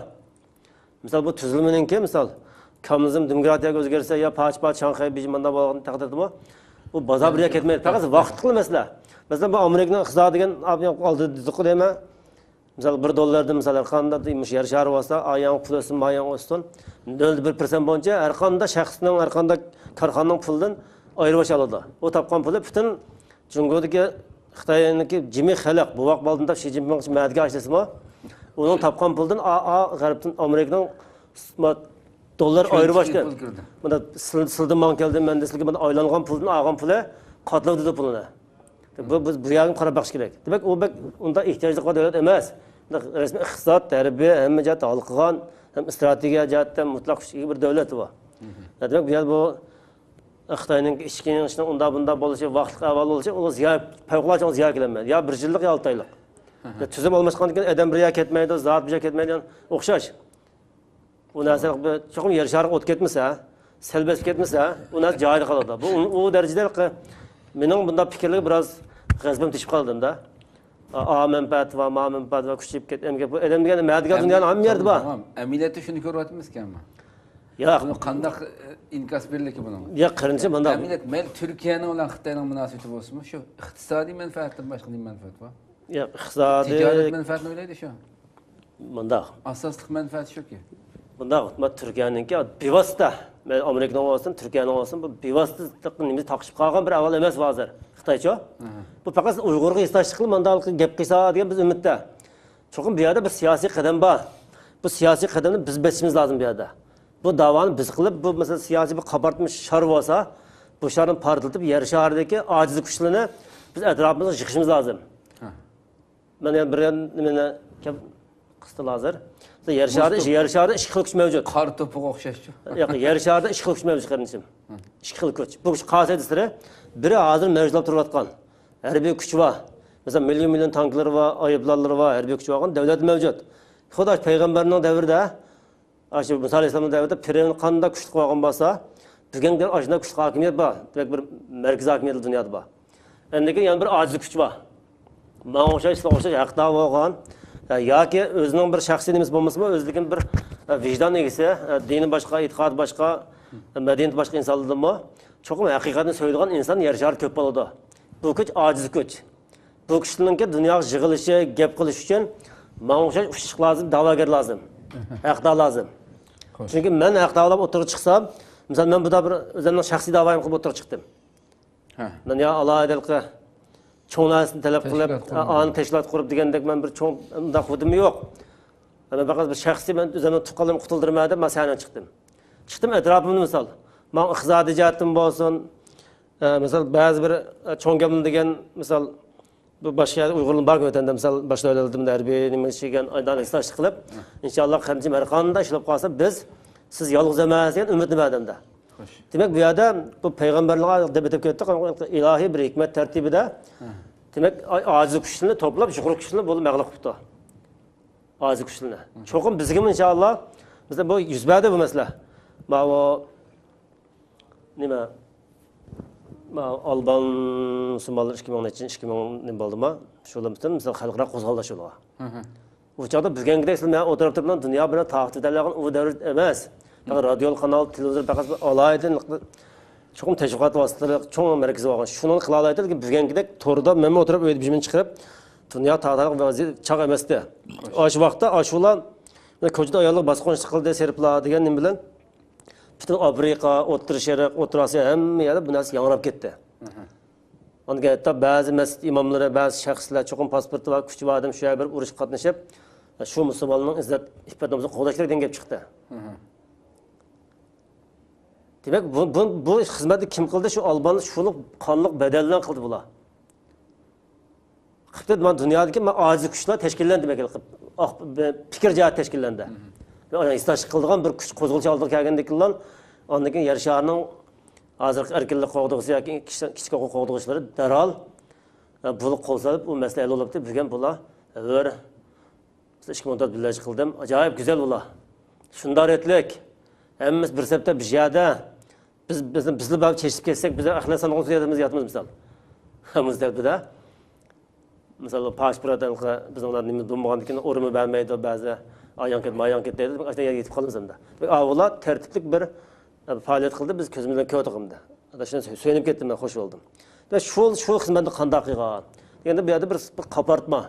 Mesela bu tüzülmeninki misal komünizm demokratiyaga o'zgarsa ya Paçpa, Şanghay, Bijmanda bo'lgan taqdirdami? Bu bozor bir ketmaydi. Faqat vaqtli masala. Mesela bu Amerikaning iqtisodi degan oldi dedik deyman. Misal $1 misal har qanday yer shari bo'lsa, ayang pul o'sin, ayang o'sin, 0.1% bo'yicha har qanday shaxsning, har qanday korxonaning pulidan ayirib oladi. O topgan puli butun Jumhuriyatdagi Xitoyniki jimi xalq bu vaqt oldinda Xi Jinping madga ashlasimi? Onun tapkan puldan G'arbdan Amerikaning dollar ayırı başkan. Bunda sıldım man keldim mühendisliğe bunda aylangan puldan algan pula katlavdı puluna. Bu yarın qarab baqish kerak. Demek o bak unda ehtiyojli davlat emas. Resmi iqtisod, tarbiya, hamma jihat hal qilgan, ham strategiya jihatdan mutlaq kuchli bir davlat bu. Demek bu Xitoyning ichkining ishning unda bunda bo'lishi, vaqtli avval bo'lishi, u ziyo favqulodda ziyo kelmaydi. Ya 1 yillik, ya 6 oylik. Tuzum olmashqandan keyin adam bir yer ketmaydi, zot bir yer ketmaydi, o'xshash. Bu narsa cho'qim yer shariga o't ketmasa, selbes ketmasa, u narsa joyida qoladi. Bu u darajada mening bunda fikrlarga biroz g'azabim tishib qoldim-da. A menfaat va ma menfaat va kuchib ketgan bu adam degan nima degan dunyoning hamma yerda bor. Tamam. Amaliyotda shuni ko'ryapmizkanmi? Yo'q. Buni qanday inkas beriliki buning? Yo'q, qirinchi bunda. Amaliyot mel Turkiyaning bilan Xitoyning munosabati bo'lsinmi? Shu iqtisodiy manfaatdan boshqa nima manfaat bor? Yo'q, iqtisodiy tijorat manfaatini o'ylaydi shu. Bunda. Asosli manfaat shuki. Bunda Turkiyaninki bevosita, men Amerikaning olsin, Turkiyaning olsin, bu bevosita nima taqishib qolgan bir avval emas hozir. Xitoycha. Bu faqat Uyg'urga istaşlik qilib manda gap qilsa degan biz umidda. Cho'qim bu yerda bir siyosiy qadam bor. Bu siyosiy qadamni biz besimiz lozim bu yerda. Bu davoni biz qilib, bu mesela siyosiy bir qabartmış shar bo'lsa, bu sharni portlatib yer shahridagi ojiz kuchlarni biz atrofimizga yig'ishimiz lozim. Mana bir nimani qisqa hozir. Yer shahrida ikki xil kuch mavjud. Qor to'piga o'xshashchi. Yo'q, yer shahrida ikki xil kuch mavjud qarinchim. Ikki xil kuch. Bu kuch qasidisiri biri hozir mavjudlab turayotgan harbiy kuch bor. Mesela milyon tanklar va ayıplarlar var, harbiy kuch bo'lgan davlat mavjud. Xudo payg'ambarning davrida, Aşı Musa Aleyhisselam'ın davrida pirin qanday kuchli qo'ygan bo'lsa, bugungi ashuna kuchli hokimiyat bor. Demak bir markaziy hokimiyat dunyoda bor. Endi yana bir ojiz kuch bor. Mana o'sha haqda bo'lgan yoki o'zining bir shaxsiy nimasi bo'lmasa, o'zligining bir vijdon egasi, dini boshqa, e'tiqodi boshqa, madaniyati boshqa insonlarmi, cho'qim haqiqatni so'yadigan inson yer shari ko'p bo'ladi. Bu kuch ojiz kuch. Bu kuchlarning dunyoga yig'ilishi, gap qilish uchun mana o'sha uchish lozim, da'vogar lozim. Haqda lozim. Çünkü men haqdalab o'tirib chiqsam, misol men bu da bir o'zimning shaxsiy da'voyim qilib o'tirib chiqdim. Men ya alohidalik cho'nasini talab qilib, an tashkilot qurib degandek men bir cho'ng unda xudim yo'q. Men faqat bir shaxsiy men o'zimni tuqqanlarni qutuldirmadim, masalan chiqdim. Chiqdim atrofimni misol, men iqtisodiy jihatdan bo'lsin, misol ba'zi bir cho'ng gapim degan misol bu başka Uygur'un bark ötende misal başta öyle derbi nima şeygen aydan istaşlık qilib inşallah qancha marqanda ishlab qolsa biz siz yolg'iz emas degan umidni berdimda. Demak bu yerda bu payg'ambarlarga deb aytib ketdi, ilohiy bir hikmat tartibida demak ojiz kuchlarni to'plab yuqori kuchlarni bo'lib mag'lub qildi. Ojiz kuchlarni. Cho'qim bizga inshaalloh bizda bu yuz berdi bu masala. Ma o nima Alban Müslümanlar 2010 ne bolduma? Şöyle bütün mesela halkara qo'zg'aldi ular. O çağda bugünkidek men o'tirib turibman, dunyo bilan tahdid etilgan u davr emas. Radio kanal, televizor faqat alaydan cho'qim tashviqot vositalari cho'ng markazi bo'lgan. Shuni qila olaydi-ki, bugünkidek to'rda men o'tirib o'yib chiqarib, dunyo tahdid vaziyat chaq emasdi. O'sha vaqtda ashular ko'chada ayollar bosqinchilik qildi, serplar degan nim bilan bütün Afrika, O'rta Sharq, O'rta Osiyo hamma yerda bu narsa yangrab ketdi. Onga hatto ba'zi masjid imomlari, ba'zi shaxslar cho'qim pasporti va kuchi bor odam shu yerga bir urush qatnashib, shu musulmonning izzat iffatimizni qo'llash kerak degan gap chiqdi. Demak, bu xizmatni kim qildi? Shu Albanlar shuni qonliq bedeldan qildi bular. Qildi, men dunyodagi ojiz kuchlar tashkillandi demak, fikr jihat tashkillandi. Yani istaşlık qildigan bir kuch qo'zg'alchi oldiga kelgandikilar, ondan keyin yer sharining hozirgi erkinlik qo'g'dug'isi yoki kichik huquq qo'g'dug'ichlari darhol buni qo'lsalib u masala bo'libdi. Bugun bular bir 2014 birlash qildim. Ajoyib go'zal bular. Shundoretlik. Hammamiz bir sabta bir yerda bizni bab cheshib ketsak, biz axlasan o'ziyatimiz yotmiz misol. Hammamiz debda. Misol pasportdan biz ularni nima bo'lganligini o'rimi bermaydi ba'zi ayan ket dedi. Aslında yetib qolamiz endi. Avvalo tartiblik bir faoliyat qildi, biz ko'zimizdan ko'rdik. Adashini so'yinib ketdim, men xush bo'ldim. Va shu xizmatni qanday qilgan? Endi bu yerda bir qapartma,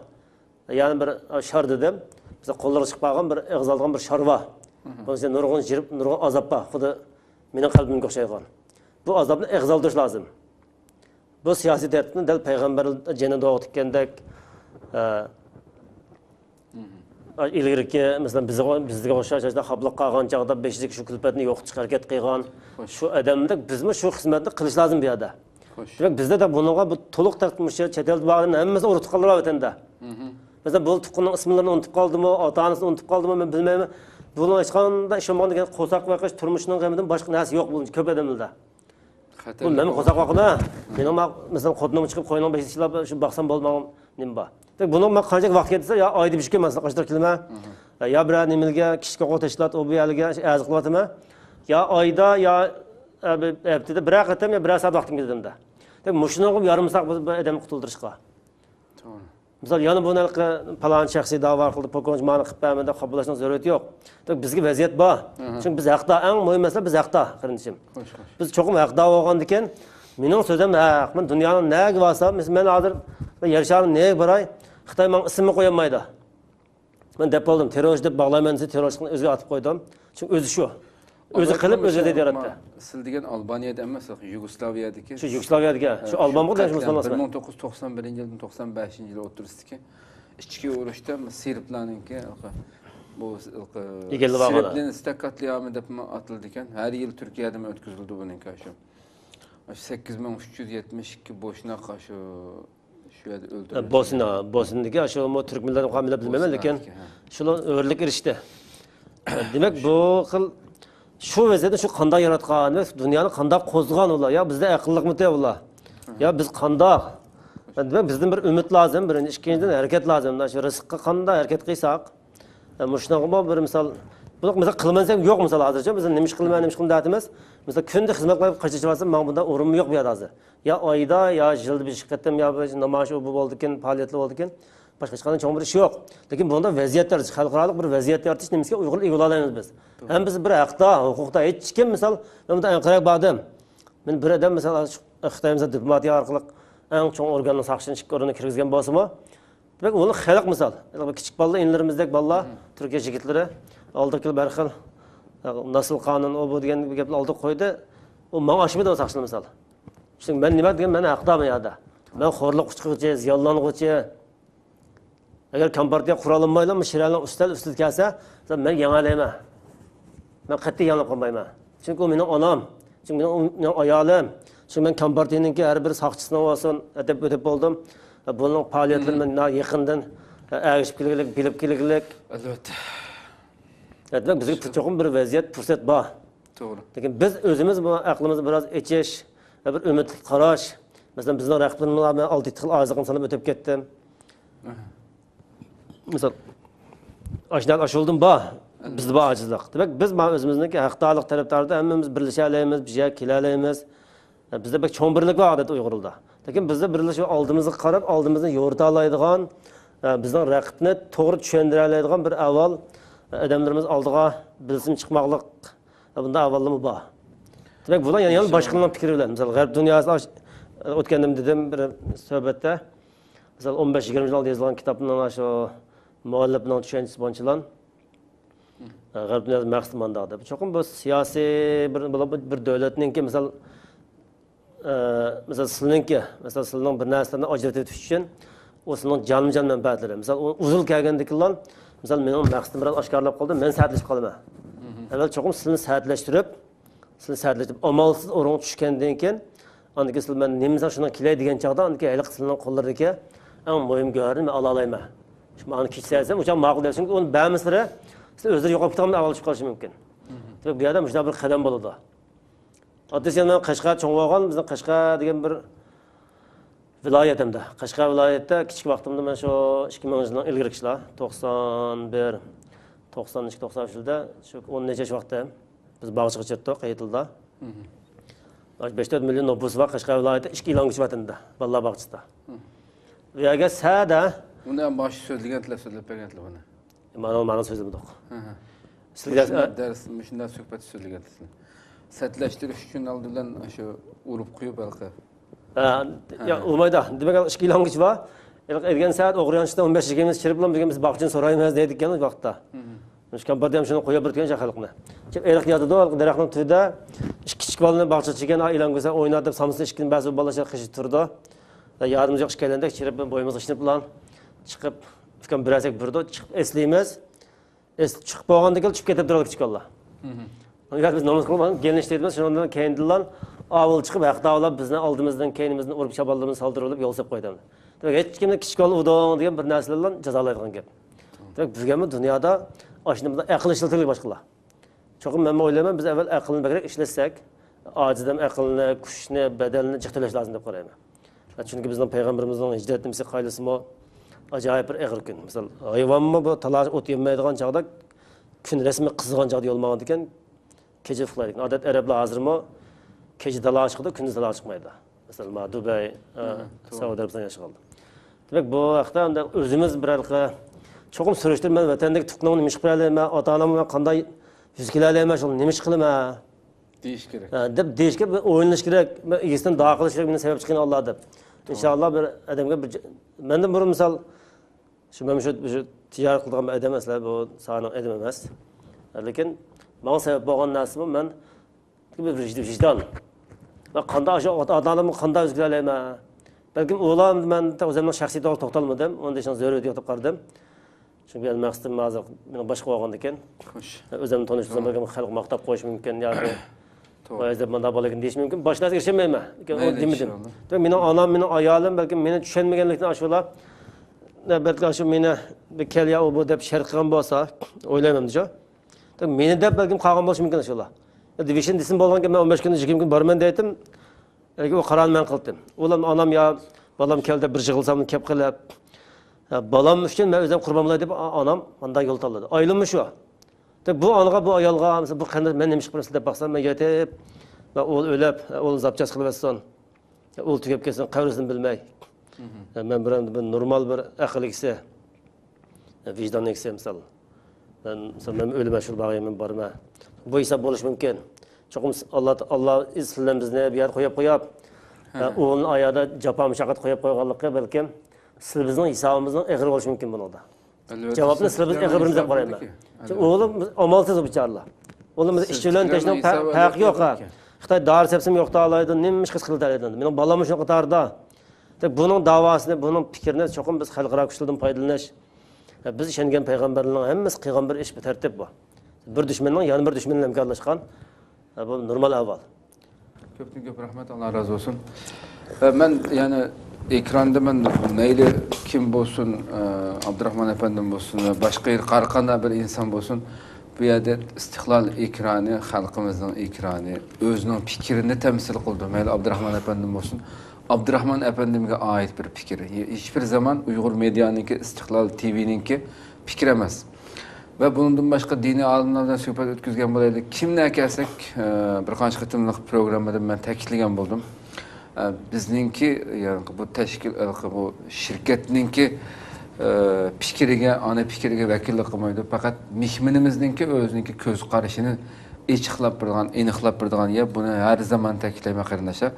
ya'ni bir shar dedim. Biz qo'llarga chiqib qolgan bir eg'zalgan bir shar bor. Bunisi nurg'un jirib, nurg'un azob bor. Xuddi mening qalbimga o'xshaygan. Bu azobni eg'zaldirish lozim. Bu siyosiy tartibni dal payg'ambar janada o'tgandek ilgirki mesela bizga o'xshash xablaq qolgan chaqda 5lik shu kulfatni yo'q chiqarib harakat qilgan shu odamda bizmi shu xizmatni qilish lozim bu yerda. Demak bizda da bunga bu to'liq tartibmish chet el bag'rini hammasi unutib qoldilar vatanda. Mesela bu tuqqunning ismlarini unutib qoldimi, ota-onasini unutib qoldimi men bilmayman. Buni hech qanday ishonmagan qo'saq va qish turmushining g'amidan boshqa narsa yo'q bu ko'p odamlarda. Bu men qozaq vaqtida mening mesela xodnim chiqib qo'yning beshilab shu baqsam bo'lmagan nim bor. Buni men qancha vaqt ketsa ya oyda bir kun mesela qashtar kelma. Ya bir nimilga kishga qo'y tashlat o bu yerga aziq qilyapman. Ya oyda ya haftada bir qatam ya bir soat vaqtim ketadimda. Mushuni yarim soat bu odamni qutuldirishga. To'g'ri. Misal yana buni falan shaxsiy da'vo qildi, pokonch ma'ni qilib bermadi, qabullashning zarurati yo'q. Bizga vaziyat bor. Chunki biz haqda eng muhim masala biz haqda qarinishim. Biz cho'qim haqda bo'lgan ekan, mening so'zim haq. Men dunyoning nega bo'lsa, men hozir Yershaning nega boray, Xitoy men ismini qo'yolmaydi. Men deb bo'ldim, terrorist deb bog'layman, terroristni o'ziga atib qo'ydim. Chunki o'zi shu. O'zi qilib o'zi deb yaratdi. Siz degan Albaniyada emas, Yugoslaviyadagi. Shu Yugoslaviyadagi, shu Alban bo'ldi, shu musulmonlar. 1991-yildan 95-yil o'tirishdagi ichki urushda serblarninki bu serblarning istakatliami deb atildi ekan. Har yil Turkiyada o'tkazildi buning shu. 8372 bo'shnaqa shu yerda o'ldirildi. Bosnadagi shu turkmenlarni qamila bilmayman, lekin shular o'rlik erishdi. Demak, bu xil şu vaziyatda şu qanday yaratgan, dunyoni qanday qo'zg'agan ular. Ya bizda aqlliqmi ular? Ya biz qanday? Demak, bizdan bir umid lazım, birinchi, ikkinchidan harakat lazım. Shu rizqqa qanday harakat qilsak, mushunaqa bir misol, buni misol qilmasak yo'q misol hozircha biz nima ish qilmaymiz deymiz. Misol kunda xizmat qilib qachib olsam, men bunda o'rim yo'q bu yerda hozir. Ya oyda, ya yilda bir shiqatim, ya namoyish bu bo'ldi ekan, faoliyatlar bo'ldi ekan. Başka çıkan çoğun bir iş yok. Lakin bunda vaziyet yaratish, xalqaro bir vaziyet yaratish nimasiga uyg'un egolaymiz biz. Hem biz bir haqda, huquqda hech kim misol, men bunda Anqaraga bordim. Men bir odam misol Xitoymizda diplomatiya orqali eng cho'ng organning saqchini o'rniga kirgizgan bo'lsa-mu, demak, uni xalq misol, kichik bolalar, inlarimizdek bolalar, Turkiya yigitlari oldiga kelib har xil nasl qonun o bu degan gapni oldiga qo'ydi. U menga oshmaydi o saqchini misol. Chunki men nima degan, men haqdaman yerda. Men xo'rlik qiluvchi, ziyonlanuvchi. Agar kompartiya quralinmaylarmi, shiralar ustal kelsa, men yangalayman. Men qat'iy yanglab qolmayman. Chunki u mening onam, chunki mening ayolim, chunki men kompartiyaninki har bir saqchisini olsin, deb o'tib bo'ldim. Buning faoliyatlarini men yaqindan erishib kelganlik, bilib kelganlik. Albatta. Demak, bizga cho'qim bir vaziyat, fursat bor. To'g'ri. Lekin biz o'zimiz bu aqlimizni biroz echish, bir umidli qarash. Masalan, bizning raqiblarimiz 6 xil oziqni sanab o'tib ketdim. Misal, aşinal aşıldım ba, bizde ba acizlik. Demek biz özümüzdeki haqdalik taraftarda hemmimiz birleşebiliriz, bir şey kilaleyimiz. Bizde bek çoğun birlik var adet Uygurulda. Lakin bizde birleşip aldığımızı qarab, aldığımızı yoğurta alaydigan, bizden raqibni to'g'ri tushundiradigan bir avval adamlarımız aldığa bilsin çıkmaklık, bunda avvallımı ba. Demek bundan yani başkalarının fikri bilen. Misal, G'arb dünyasında o'tgandim dedim bir sohbetde. Misal, 15-20 yılda yazılan kitabından şu muallifning tushunchasi bo'yicha G'arb dunyosi maqsad mandaqda. Cho'qim bu siyosiy bir davlatninki misol sizninki, misol sizning bir narsalarni ajratib o'tish uchun o sizning jonli manfaatlari. Misol uzil kelgandikilar, misol mening maqsadim biroz oshkorlab qoldi, men sa'atlashib qolaman. Avval cho'qim sizni sa'atlashtirib, amalsiz o'rin tushgandan keyin, andiki siz men nima shundan kelay degan chog'da, andiki haliq sizning qo'llaridagi eng muhim go'rini men ola olaman. Şimdi onu kişiselsem, uçan mağul dersin ki onun bəmisləri özleri yoxab kitabını avalışıb qalışı mümkün. Demek bir adam müştəbir qədəm boludu. Adresiyen ben Qashqa çoğun olğan, bizden Qashqa degen bir vilayetimde. Qashqa vilayette kiçik vaxtımda ben şu 2000 yıldan ilgiri kişiler, 91, 92, 93 yılda, şu 10 neçə vaxtda biz bağışıqı çırtdıq, Qeytilda. 5-4 milyon nüfus var Qashqa vilayette, 2 ilan güç vatında, Vallahi bağışıqda. Ve eğer sağda Bundan başı sözlügen tilab sözlep bergendiler bana. Ma'no sözlemedik. Ders şundan söhbet sözlügen tilab. Sertleştirish uchun oldidan shu urib qo'yib balqi. Ya olmaydi. Demak, ikki ilong'ich bor. Ergan saat o'g'riyanishda 15-20 minut chirib bilan biz bog'chini so'raymiz deydik ekan o vaqtda. Shu kompartiya ham shuni qo'yib bergan xalqni. Chep eriq yotdi, daraxtning tubida kichik bolani bog'cha chigan ilong'isa o'ynatib, samsini ishkin ba'zi bolalar qishib turdi. Yardımcı yo'q ishkanda chirib bo'yimizga ishinib bilan chiqib, fikam birasak burda chiqib eslaymiz. Chiqib bo'lgandan keyin chiqib ketib turadi kichik bolalar. Agar biz namoz qilib gelinish deymiz, shundan keyindilar avval chiqib haqda olib bizni oldimizdan keyinimizdan urib shabollarimizni soldirib yo'l solib qo'ydi. Demak, hech kimni kichik bola udon degan bir narsalardan jazolaydigan gap. Demak, bizga dunyoda oshnimizda aql ishlatilish boshqalar. Cho'qim men o'ylayman, biz avval aqlni bakrak ishlasak, acizden aqlni, kuchni, bedelini jiqtilash lazım deb qarayman. Çünkü bizning payg'ambarimizning hijrat nimasi qaylisimi ajoyib bir og'ir kun. Misol, hayvonmi bu talash o't yemaydigan chaqda kun rasmiy qizigan chaqda yo'lmagan ekan, kecha uxlaydi. Odat arablar hozirmi kecha talash chiqdi, kunduz talash chiqmaydi. Misol, Dubay, Saudiya Arabistonda yashaydi. Demak, bu vaqtda o'zimiz birarqa cho'qim surishtirib, vatandagi tuqni nima ish qila olaman, ota-onamga qanday yuz kela olaman, shuni nima ish qilaman deyish kerak. deb deyishga o'ylash kerak, egasidan duo qilish kerak, meni sabab chiqin Alloh deb. İnşallah bir adamga bir menden bir misal şu ticaret qilgan adam emaslar, bu sani adam emas. Lekin men sebep bo'lgan narsam men bir vijdon. Va qanday shu ota-onamni qanday o'zgarlayman. Balkim o'g'lim men o'zimning shaxsiy to'xtalmadim, unda ishon zaruriyat yo'q deb qaradim. Chunki men maqsadim hozir men boshqa bo'lgan ekan. Xo'sh. O'zimni tanishtirsam balkim xalq maqtab qo'yish mumkin yoki Bayazda bana balakin deyiş mümkün. Başına erişemeyim. Demedim. Benim anam, benim ayalim belki beni düşünmegenlikten aşılar. Belki aşı beni bir kelya o bu dep şerkkan bolsa, oylayamam diyeceğim. Beni dep belki kalgan bolsa mümkün aşılar. Divişin disim bolgan ki ben 15 gün 20 gün barmen deydim. Belki o karan ben kıldım. Oğlum anam ya balam keldi bir jığılsam kep kılıp. Balam üçün ben özüm kurbanlığa deyip anam ondan yol talladı. Aylım şu. Bu anaga bu ayolga bu qanday men nima ish qilaman deb baqsam men yetib va o'l o'lib o'l zapchas qilibsan o'l tugab kelsin qabrisini bilmay men bir normal bir aqlligisi vijdonligisi misol men o'lima shu bag'ayman borma bu hisob bo'lishi mumkin cho'qim Alloh izlan bizni bu yer qo'yib o'lni oyog'ida jafo mushaqqat qo'yib qo'yganligi balkim siz bizning hisobimizning ig'ir bo'lishi mumkin bunda Cevabını sıra biz ekibimize koyayım ben. Oğlum amalsız o biçarlar. Oğlum işçilerin teşne hak yok ha. Xitay dar sepsim yok da alaydı. Neymiş kız kıldı alaydı. Benim balamı şu kadarda. Bunun davasını, bunun fikrini çokum biz halkara kuşludan faydalanış. Biz işengen peygamberlerin hemimiz kıygan bir iş bir tertip bu. Bir düşmanla yani bir düşmanla imkanlaşkan. Bu normal ahval. Köpten köp rahmet Allah razı olsun. Ben yani ekranda ben neyli kim olsun, Abdurrahman efendim olsun, başka qarqanda bir insan olsun, bu yerde istiqlal ekranı, halkımızın ekranı, özünün fikrini temsil kıldı. Meyli Abdurrahman efendim olsun. Abdurrahman efendimge ait bir fikir. Hiçbir zaman Uygur medyanınki, İstiqlal TV'ninki fikir emez. Ve bunun başka dini alimlerden sohbet ötküzgen bulaydı. Kim ne kelsek, bir qancha qıtımlıq programda ben tekitligen buldum. Bizninki yani bu teşkil bu şirketninki fikriga, ana fikriga vakillik qilmaydi. Faqat mehmonimizninki o'zininki ko'z qarashini ichiqlab turgan, aniqlab turgan ya buni har zaman ta'kidlayman qarindoshlar.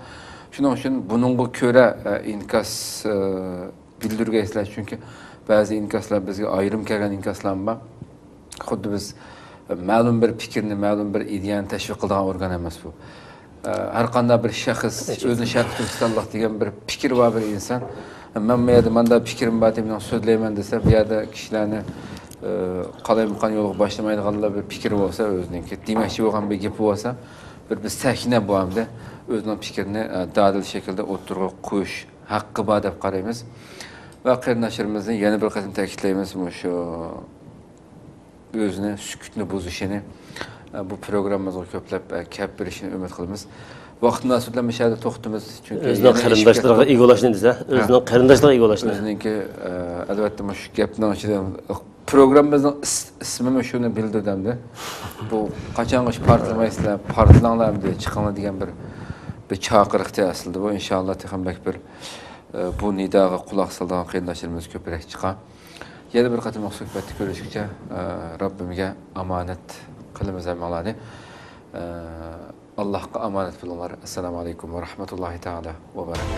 Shuning uchun buningga ko'ra inkas bildirgaysizlar chunki ba'zi inkaslar bizga ayrim kelgan inkaslar bor. Xuddi biz ma'lum bir fikrni, ma'lum bir ideyani tashviq qiladigan organ emas bu. Her qanday bir şahıs özünü şarkı Türkistanlıq degan bir fikir var bir insan. Men bu yerda manda fikrim bor deb so'zlayman desa, bu yerda kishilarni qalaymuqan yo'lga boshlamaydiganlar bir fikri bo'lsa, o'zininki demoqchi bo'lgan bir gapi bo'lsa, bir sakina bo'ladi. O'zining fikrini dadil shaklda o'tirib qo'yish haqqi bor deb qaraymiz. Va qarindoshlarimizni yana bir qatim ta'kidlaymiz, shu o'zini sukutni buzishini bu programımızı köplep kep bir işini ümit kılımız. Vaxtından sonra meşahede toxtumuz. Özünün qarindaşlarına iyi ulaşın dese, özünün qarindaşlarına iyi ulaşın. Özününki elbette şu gapdan içinde programımızın ismini şunu bildirdim. Bu kaçanmış partlamayısıyla partlanlar diye çıkanlar diyen bir çağırıqtı asıldı. Bu inşallah texembek bir bu nidağa kulaq saldan qarindaşlarımız köpürek çıkan. Yeni bir qatım sohbetli görüşükçe Rabbimge amanet kılımız emalani. Allah'a emanet bulunlar. Esselamu Aleyküm ve Rahmetullahi Teala ve Berekatuhu.